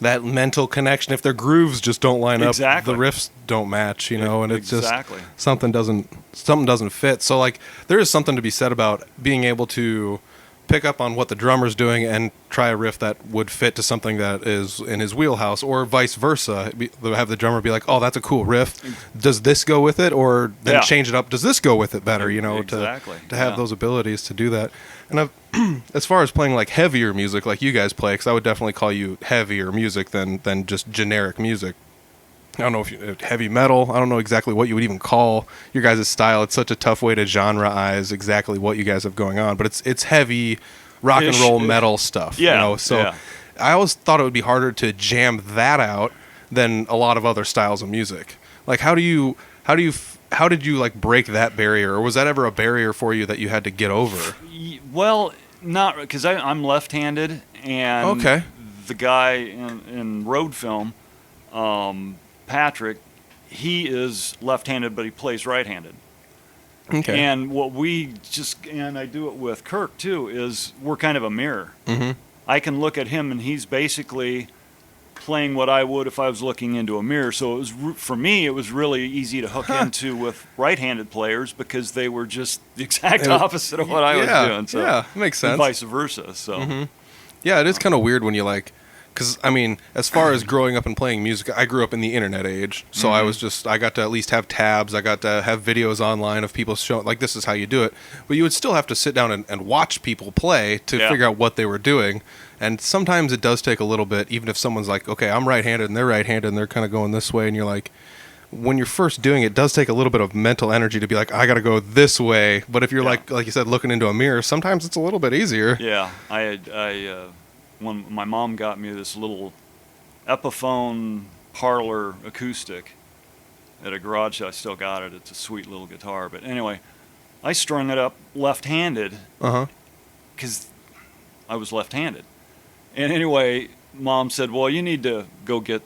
that mental connection, if their grooves just don't line up, the riffs don't match, and it's just something doesn't fit. So like there is something to be said about being able to pick up on what the drummer's doing and try a riff that would fit to something that is in his wheelhouse, or vice versa. Have the drummer be like, "Oh, that's a cool riff. Does this go with it?" Or then change it up. Does this go with it better? To have those abilities to do that. And as far as playing like heavier music, like you guys play, because I would definitely call you heavier music than just generic music. I don't know if heavy metal. I don't know exactly what you would even call your guys' style. It's such a tough way to genreize exactly what you guys have going on, but it's heavy rock and roll metal stuff. So I always thought it would be harder to jam that out than a lot of other styles of music. Like how did you like break that barrier, or was that ever a barrier for you that you had to get over? Well, not because I'm left-handed, and the guy in road film, Patrick, he is left-handed, but he plays right-handed. Okay. And what and I do it with Kirk too, is we're kind of a mirror. Mm-hmm. I can look at him and he's basically playing what I would if I was looking into a mirror. So for me, it was really easy to hook into with right-handed players because they were just the exact opposite of what I was doing. So, yeah, makes sense. And vice versa. So, yeah, it is kind of weird when you like. Because, I mean, as far as growing up and playing music, I grew up in the internet age. So I got to at least have tabs. I got to have videos online of people showing, like, this is how you do it. But you would still have to sit down and watch people play to figure out what they were doing. And sometimes it does take a little bit, even if someone's like, okay, I'm right-handed and they're right-handed and they're kind of going this way. And you're like, when you're first doing it, it does take a little bit of mental energy to be like, I got to go this way. But if you're like you said, looking into a mirror, sometimes it's a little bit easier. Yeah, when my mom got me this little Epiphone parlor acoustic at a garage sale. I still got it. It's a sweet little guitar. But anyway, I strung it up left-handed because I was left-handed. And anyway, Mom said, well, you need to go get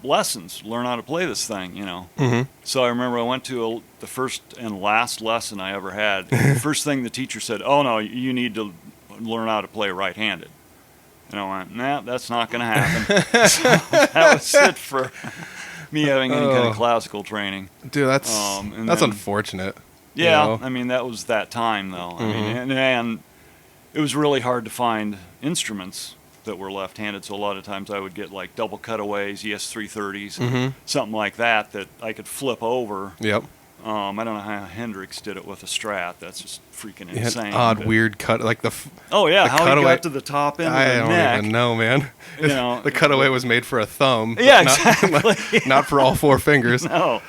lessons, learn how to play this thing, Mhm. So I remember I went to the first and last lesson I ever had. The first thing the teacher said, "Oh no, you need to learn how to play right-handed." And I went, "Nah, that's not going to happen." So that was it for me having any kind of classical training. Dude, that's and that's then- unfortunate. Yeah, know? I mean that was that time though. I mean, and it was really hard to find instruments that were left-handed. So a lot of times I would get like double cutaways, ES-330s, something like that I could flip over. Yep. I don't know how Hendrix did it with a Strat. That's just freaking You had insane. odd, but- weird cut, like Oh yeah, the how he cutaway- got to the top end I of the don't neck. even know, man. You know, The cutaway was made for a thumb. Yeah, not, exactly. not for all four fingers. No.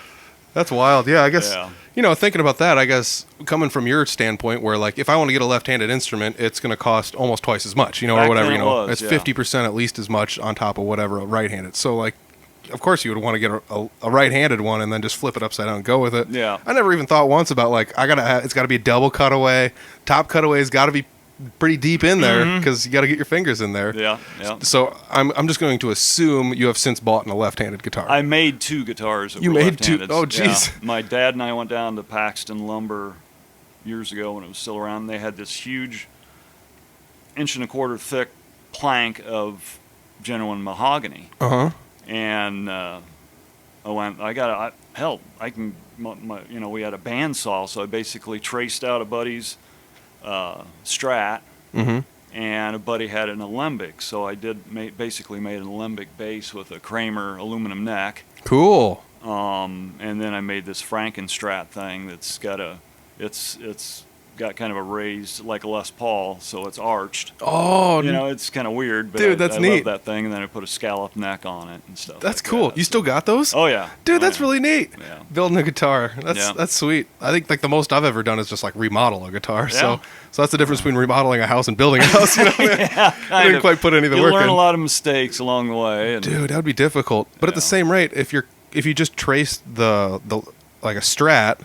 That's wild. Yeah, I guess, Yeah. thinking about that, I guess coming from your standpoint where like if I want to get a left-handed instrument, it's going to cost almost twice as much, or Back whatever, then it was, it's yeah. 50% at least as much on top of whatever a right-handed. So like, of course you would want to get a right-handed one and then just flip it upside down and go with it. Yeah. I never even thought once about like, it's got to be a double cutaway. Top cutaway's got to be pretty deep in there because you got to get your fingers in there. Yeah, yeah. So I'm just going to assume you have since bought a left-handed guitar. I made two guitars that You were made two? left-handed. Oh, jeez. Yeah. My dad and I went down to Paxton Lumber years ago when it was still around. They had this huge 1.25 inch thick plank of genuine mahogany. Uh-huh. And I went, I can, we had a bandsaw, so I basically traced out a buddy's Strat, and a buddy had an alembic, so I basically made an alembic bass with a Kramer aluminum neck, Cool. and then I made this Frankenstrat thing that's got it's got kind of a raised, like a Les Paul, so it's arched. Oh, It's kind of weird, but Dude, that's I neat. love that thing, and then I put a scallop neck on it and stuff. that's like cool. that, You so- still got those? Oh yeah, Dude, Oh, that's yeah. really neat. Yeah. Building a guitar. Yeah. That's sweet. I think like the most I've ever done is just like remodel a guitar. Yeah. So that's the difference between remodeling a house and building a house. You know what I mean? Yeah, I kind didn't of. quite put any of the You work learn in. a lot of mistakes along the way. And Dude, that would be difficult. But at the Yeah. same rate, if you just trace the like a Strat,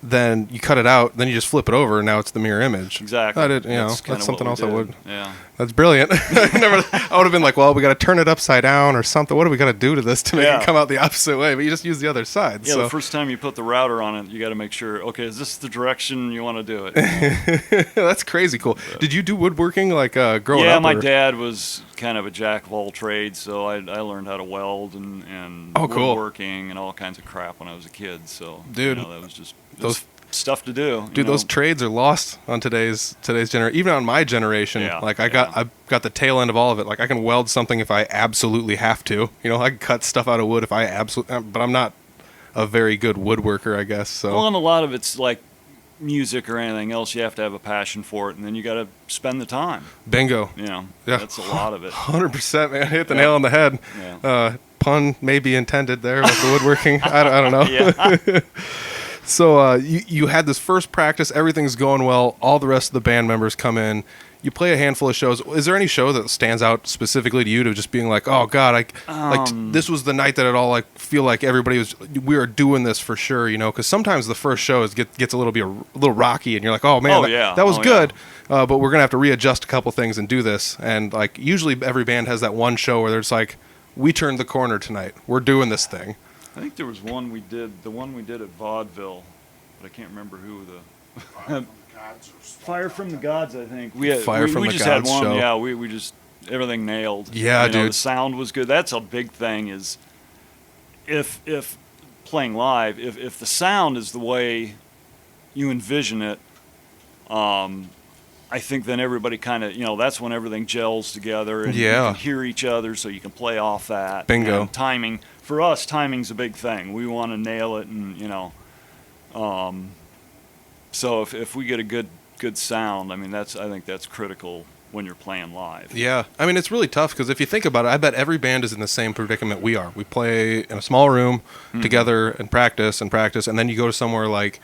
then you cut it out, then you just flip it over, and now it's the mirror image. Exactly. That's kinda something what else we I did. would. Yeah. That's brilliant. I would have been like, well, we got to turn it upside down or something. What do we got to do to this to make Yeah. it come out the opposite way? But you just use the other side. Yeah, so. the first time you put the router on it, you got to make sure, okay, is this the direction you want to do it? That's crazy cool. Did you do woodworking like growing Yeah, up? my or- dad was kind of a jack of all trades, so I learned how to weld and Oh, cool. woodworking and all kinds of crap when I was a kid. So, Dude, that was just those- stuff to do. Dude, those trades are lost on today's generation. Even on my generation, Yeah, like I got the tail end of all of it. Like I can weld something if I absolutely have to. I can cut stuff out of wood if I absolutely. But I'm not a very good woodworker, I guess. So Well, and a lot of it's like music or anything else. You have to have a passion for it, and then you got to spend the time. bingo, Yeah, Yeah. that's a lot of it. 100%, man. Hit the Yeah. nail on the head. Yeah. Pun may be intended there with the woodworking. I don't know. Yeah. So you had this first practice, everything's going well, all the rest of the band members come in, you play a handful of shows. Is there any show that stands out specifically to you to just being like, oh God, this was the night that it all feel like we are doing this for sure, because sometimes the first show gets a little rocky and you're like, oh man, that was good, but we're gonna have to readjust a couple things and do this. And usually every band has that one show where there's we turned the corner tonight, we're doing this thing. I think there was one we did at Vaudeville, but I can't remember who the Fire from the Gods, I think. We just had one. show. Yeah, we just everything nailed. Yeah, dude. The sound was good. That's a big thing. Is if playing live, if the sound is the way you envision it, I think then everybody kind of that's when everything gels together and you can hear each other, so you can play off that. Bingo. And timing for us, timing's a big thing. We want to nail it, and so if we get a good sound, I think that's critical when you're playing live. Yeah. It's really tough because if you think about it, I bet every band is in the same predicament we are. We play in a small room together and practice, and then you go to somewhere like,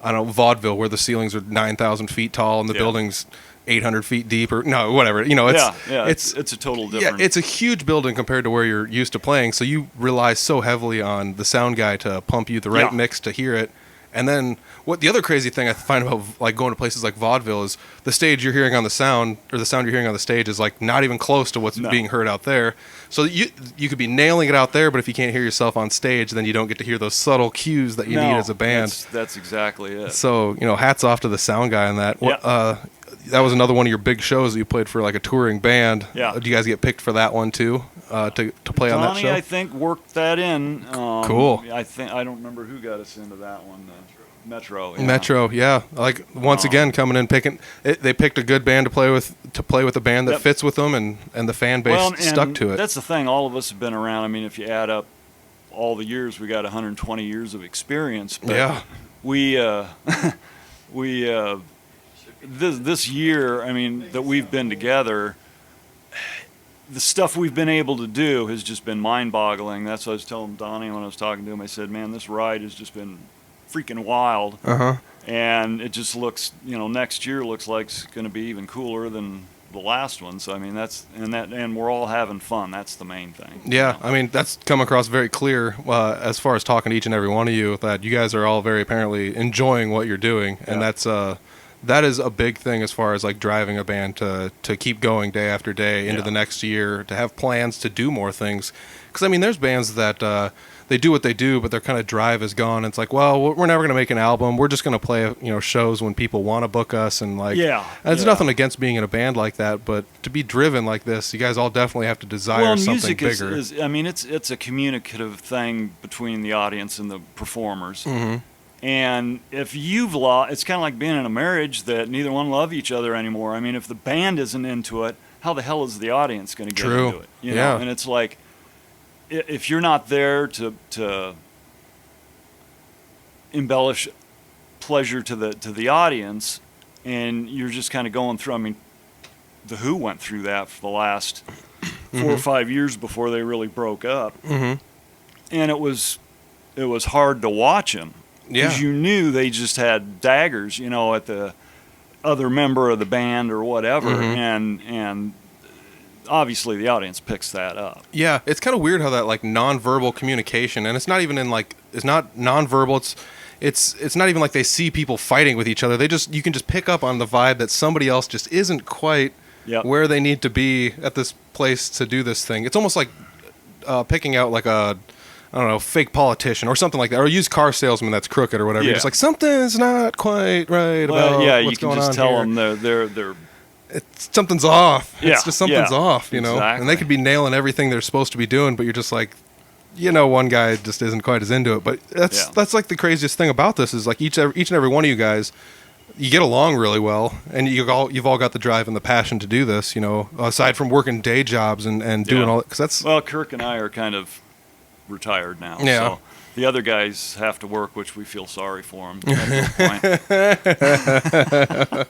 I don't know, Vaudeville, where the ceilings are 9,000 feet tall and the building's 800 feet deep, or no, whatever. It's a total different. Yeah, it's a huge building compared to where you're used to playing, so you rely so heavily on the sound guy to pump you the right mix to hear it. And then what the other crazy thing I find about like going to places like vaudeville is the stage you're hearing on the sound, or the sound you're hearing on the stage, is like not even close to what's being heard out there. So you could be nailing it out there, but if you can't hear yourself on stage, then you don't get to hear those subtle cues that you need as a band. That's exactly it. So hats off to the sound guy on that. Yeah. That was another one of your big shows that you played for, like a touring band. Yeah. Do you guys get picked for that one too, to play on that show? Donnie, I think, worked that in. Cool. I don't remember who got us into that one. Metro. Yeah. Metro, yeah. Like once again coming in picking. They picked a good band to play with a band that fits with them, and the fan base stuck to it. That's the thing. All of us have been around. I mean, if you add up all the years, we got 120 years of experience. But yeah. This year, I mean, that we've been together, the stuff we've been able to do has just been mind-boggling. That's what I was telling Donnie when I was talking to him. I said, man, this ride has just been freaking wild. Uh-huh. And it just looks, next year looks like it's going to be even cooler than the last one. So, I mean, and we're all having fun. That's the main thing. Yeah, I mean, that's come across very clear as far as talking to each and every one of you, that you guys are all very apparently enjoying what you're doing. And that is a big thing as far as like driving a band to keep going day after day into the next year, to have plans to do more things. Because I mean, there's bands that they do what they do, but their kind of drive is gone. It's like, well, we're never going to make an album. We're just going to play shows when people want to book us, and like, there's nothing against being in a band like that, but to be driven like this, you guys all definitely have to desire something bigger. Music I mean, it's a communicative thing between the audience and the performers. Mm-hmm. And if you've lost, it's kind of like being in a marriage that neither one love each other anymore. I mean, if the band isn't into it, how the hell is the audience going to get into it? You know? And it's like, if you're not there to embellish pleasure to the audience, and you're just kind of going through. I mean, the Who went through that for the last 4 or 5 years before they really broke up, and it was hard to watch them. Because you knew they just had daggers, at the other member of the band or whatever, and obviously the audience picks that up. Yeah, it's kind of weird how that like nonverbal communication, and it's not even it's not nonverbal. It's not even like they see people fighting with each other. You can just pick up on the vibe that somebody else just isn't quite where they need to be at this place to do this thing. It's almost like picking out like a, I don't know, fake politician or something like that, or a used car salesman that's crooked or whatever. You're just like, something's not quite right about what's going on. You can just tell here. them they're something's off. Yeah, it's just something's off, Exactly. And they could be nailing everything they're supposed to be doing, but you're just like, one guy just isn't quite as into it. But that's like the craziest thing about this is like each and every one of you guys, you get along really well, and you've all got the drive and the passion to do this. Aside from working day jobs and doing all, because that's Kirk and I are kind of retired now. Yeah. So the other guys have to work, which we feel sorry for them at this point.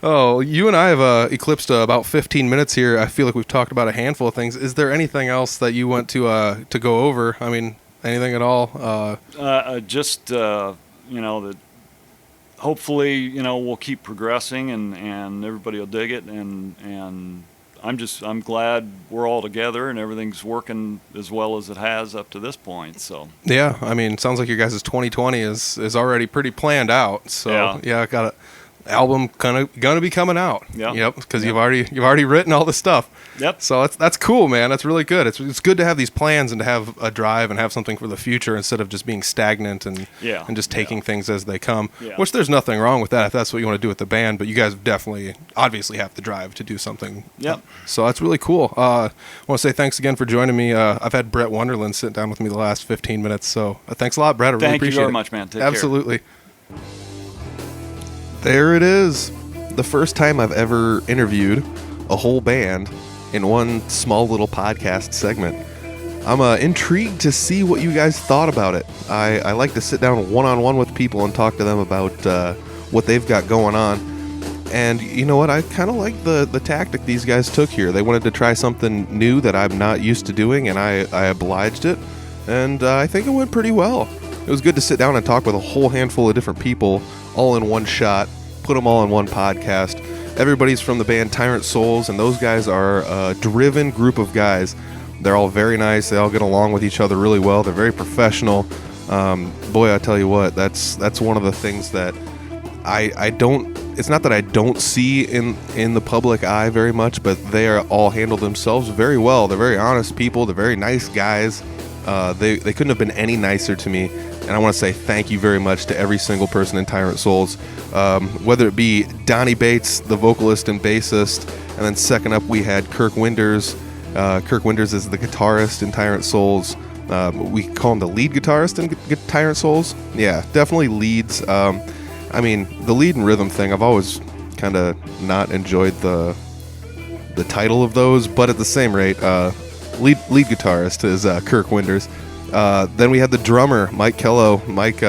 Oh, you and I have eclipsed about 15 minutes here. I feel like we've talked about a handful of things. Is there anything else that you want to go over? I mean, anything at all? That hopefully, we'll keep progressing and everybody will dig it. And I'm glad we're all together and everything's working as well as it has up to this point. So yeah, I mean, it sounds like your guys' 2020 is already pretty planned out. So I got a album gonna be coming out. Yep, because you've already written all the stuff. Yep. So that's cool, man. That's really good. It's good to have these plans and to have a drive and have something for the future instead of just being stagnant and just taking things as they come. Yeah. Which there's nothing wrong with that if that's what you want to do with the band. But you guys definitely, obviously, have the drive to do something. Yep. So that's really cool. I want to say thanks again for joining me. I've had Brett Wonderland sit down with me the last 15 minutes. So thanks a lot, Brett. I really appreciate it. Thank you very much, man. Take care. Absolutely. There it is. The first time I've ever interviewed a whole band in one small little podcast segment. I'm intrigued to see what you guys thought about it. I like to sit down one-on-one with people and talk to them about what they've got going on. And you know what? I kind of like the tactic these guys took here. They wanted to try something new that I'm not used to doing, and I obliged it. And I think it went pretty well. It was good to sit down and talk with a whole handful of different people all in one shot, put them all in one podcast. Everybody's from the band Tyrant Souls, and those guys are a driven group of guys. They're all very nice. They all get along with each other really well. They're very professional. Boy, I tell you what, that's one of the things that I don't. It's not that I don't see in the public eye very much, but they are all handle themselves very well. They're very honest people. They're very nice guys. They couldn't have been any nicer to me. And I want to say thank you very much to every single person in Tyrant Souls, whether it be Donnie Bates, the vocalist and bassist, and then second up we had Kirk Winders. Kirk Winders is the guitarist in Tyrant Souls. We call him the lead guitarist in Tyrant Souls. Yeah, definitely leads. I mean, the lead and rhythm thing, I've always kind of not enjoyed the title of those, but at the same rate, lead guitarist is Kirk Winders. Then we had the drummer, Mike Kellow. Mike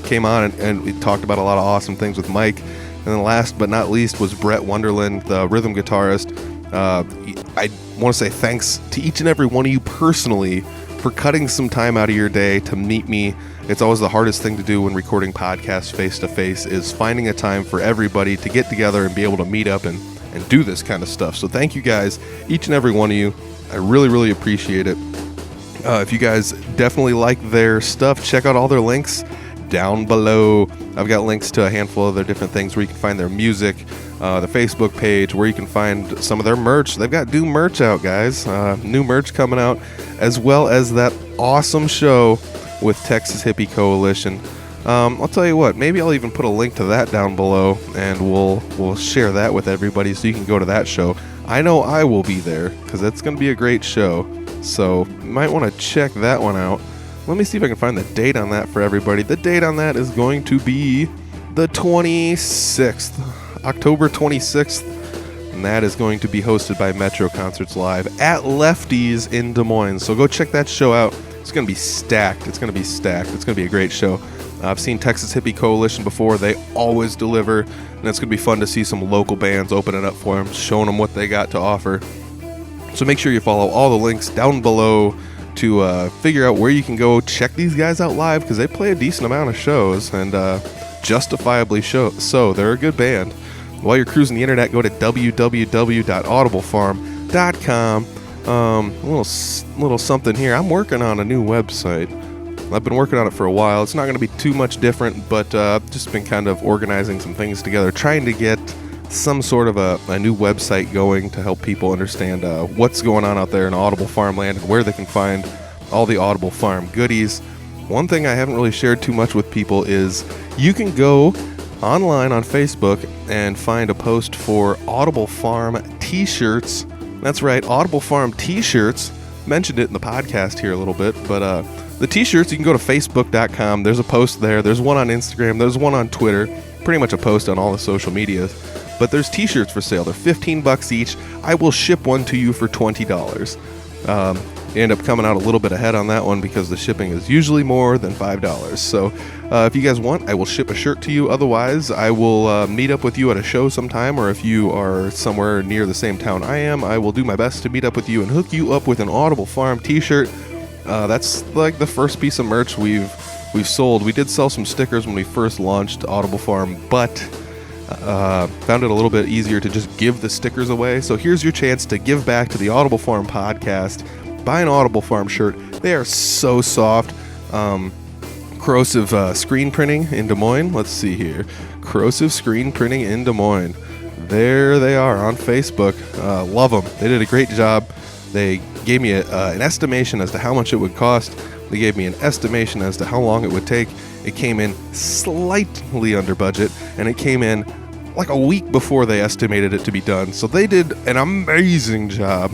came on and we talked about a lot of awesome things with Mike. And then last but not least was Brett Wonderland, the rhythm guitarist. I want to say thanks to each and every one of you personally for cutting some time out of your day to meet me. It's always the hardest thing to do when recording podcasts face-to-face is finding a time for everybody to get together and be able to meet up and do this kind of stuff. So thank you guys, each and every one of you. I really, really appreciate it. If you guys definitely like their stuff, check out all their links down below. I've got links to a handful of their different things where you can find their music, the Facebook page, where you can find some of their merch. They've got new merch out, guys. New merch coming out, as well as that awesome show with Texas Hippie Coalition. I'll tell you what, maybe I'll even put a link to that down below, and we'll share that with everybody so you can go to that show. I know I will be there, because that's going to be a great show, so you might want to check that one out. Let me see if I can find the date on that for everybody. The date on that is going to be the 26th, October 26th, and that is going to be hosted by Metro Concerts Live at Lefty's in Des Moines. So go check that show out. It's going to be stacked. It's going to be a great show. I've seen Texas Hippie Coalition before. They always deliver, and it's going to be fun to see some local bands opening up for them, showing them what they got to offer. So make sure you follow all the links down below to figure out where you can go check these guys out live, because they play a decent amount of shows, and justifiably so. They're a good band. While you're cruising the internet, go to www.audiblefarm.com. A little something here. I'm working on a new website. I've been working on it for a while. It's not going to be too much different, but I've just been kind of organizing some things together, trying to get some sort of a new website going to help people understand what's going on out there in Audible Farmland and where they can find all the Audible Farm goodies. One thing I haven't really shared too much with people is you can go online on Facebook and find a post for Audible Farm t-shirts. That's right, Audible Farm t-shirts. Mentioned it in the podcast here a little bit, but the t-shirts, you can go to facebook.com. There's a post there. There's one on Instagram. There's one on Twitter. Pretty much a post on all the social medias. But there's t-shirts for sale. They're $15 each. I will ship one to you for $20. You end up coming out a little bit ahead on that one because the shipping is usually more than $5. So if you guys want, I will ship a shirt to you. Otherwise, I will meet up with you at a show sometime, or if you are somewhere near the same town I am, I will do my best to meet up with you and hook you up with an Audible Farm t-shirt. That's like the first piece of merch we've sold. We did sell some stickers when we first launched Audible Farm, but found it a little bit easier to just give the stickers away. So here's your chance to give back to the Audible Farm podcast. Buy an Audible Farm shirt. They are so soft. Corrosive screen printing in Des Moines. Let's see here. Corrosive screen printing in Des Moines. There they are on Facebook. Love them. They did a great job. They gave me an estimation as to how much it would cost. They gave me an estimation as to how long it would take. It came in slightly under budget, and it came in like a week before they estimated it to be done. So they did an amazing job.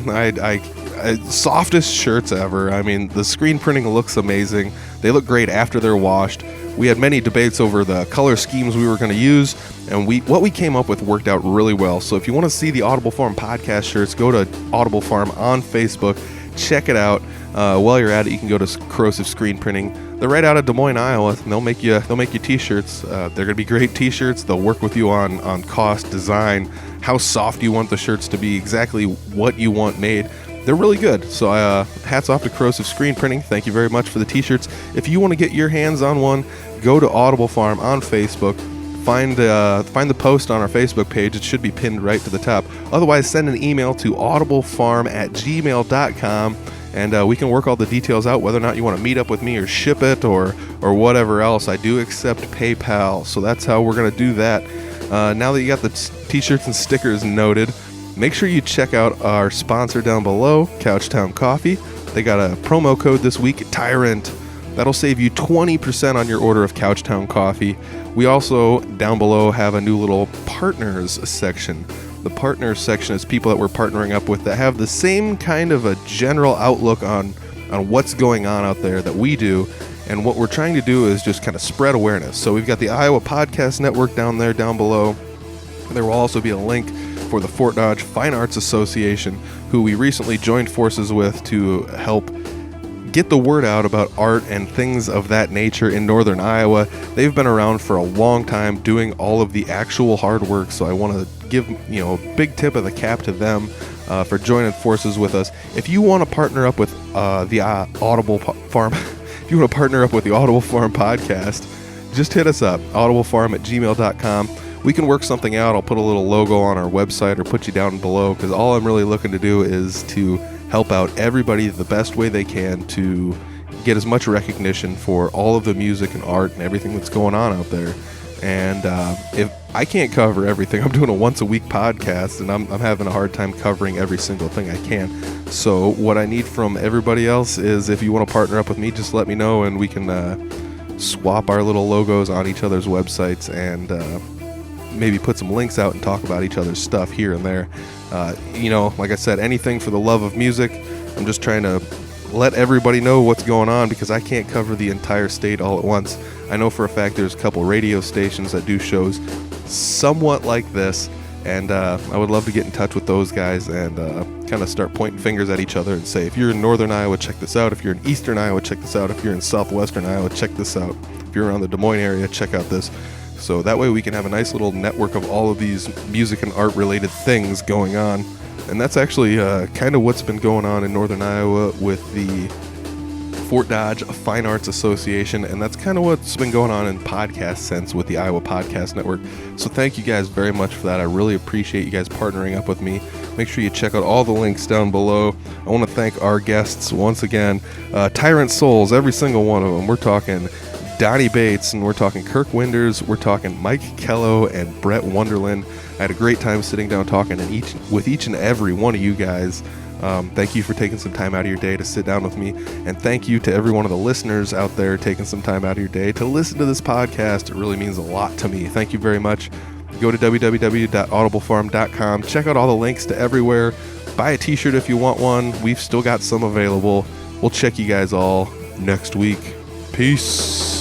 Softest shirts ever. I mean, the screen printing looks amazing. They look great after they're washed. We had many debates over the color schemes we were going to use, and what we came up with worked out really well. So if you want to see the Audible Farm podcast shirts, go to Audible Farm on Facebook. Check it out. While you're at it, you can go to Corrosive Screen Printing. They're right out of Des Moines, Iowa, and they'll make you t-shirts. They're going to be great t-shirts. They'll work with you on cost, design, how soft you want the shirts to be, exactly what you want made. They're really good. So hats off to Corrosive Screen Printing. Thank you very much for the t-shirts. If you want to get your hands on one, go to Audible Farm on Facebook. Find the post on our Facebook page. It should be pinned right to the top. Otherwise, send an email to audiblefarm@gmail.com and we can work all the details out, whether or not you want to meet up with me or ship it or whatever else. I do accept PayPal, so that's how we're going to do that. Now that you got the t-shirts and stickers noted, make sure you check out our sponsor down below, Couchtown Coffee. They got a promo code this week, Tyrant. That'll save you 20% on your order of Couchtown Coffee. We also, down below, have a new little partners section. The partners section is people that we're partnering up with that have the same kind of a general outlook on what's going on out there that we do. And what we're trying to do is just kind of spread awareness. So we've got the Iowa Podcast Network down below. There will also be a link for the Fort Dodge Fine Arts Association, who we recently joined forces with to help get the word out about art and things of that nature in northern Iowa. They've been around for a long time doing all of the actual hard work, so I want to give a big tip of the cap to them for joining forces with us. If you want to partner up with the Audible Farm, if you want to partner up with the Audible Farm podcast, just hit us up, audiblefarm@gmail.com. We can work something out. I'll put a little logo on our website or put you down below, because all I'm really looking to do is to help out everybody the best way they can to get as much recognition for all of the music and art and everything that's going on out there. And if I can't cover everything, I'm doing a once a week podcast, and I'm having a hard time covering every single thing I can. So what I need from everybody else is, if you want to partner up with me, just let me know, and we can swap our little logos on each other's websites and maybe put some links out and talk about each other's stuff here and there. Like I said, anything for the love of music. I'm just trying to let everybody know what's going on, because I can't cover the entire state all at once. I know for a fact there's a couple radio stations that do shows somewhat like this, and I would love to get in touch with those guys and kind of start pointing fingers at each other and say, if you're in northern Iowa, check this out. If you're in eastern Iowa, check this out. If you're in southwestern Iowa, check this out. If you're around the Des Moines area, check out this. So that way we can have a nice little network of all of these music and art related things going on. And that's actually kind of what's been going on in northern Iowa with the Fort Dodge Fine Arts Association, and that's kind of what's been going on in podcast sense with the Iowa Podcast Network. So thank you guys very much for that. I really appreciate you guys partnering up with me. Make sure you check out all the links down below. I want to thank our guests once again. Tyrant Souls, every single one of them. We're talking Donnie Bates, and we're talking Kirk Winders, we're talking Mike Kellow and Brett Wonderland. I had a great time sitting down talking with each and every one of you guys. Thank you for taking some time out of your day to sit down with me, and thank you to every one of the listeners out there taking some time out of your day to listen to this podcast. It really means a lot to me. Thank you very much. Go to www.audiblefarm.com. Check out all the links to everywhere. Buy a t-shirt if you want one. We've still got some available. We'll check you guys all next week. Peace.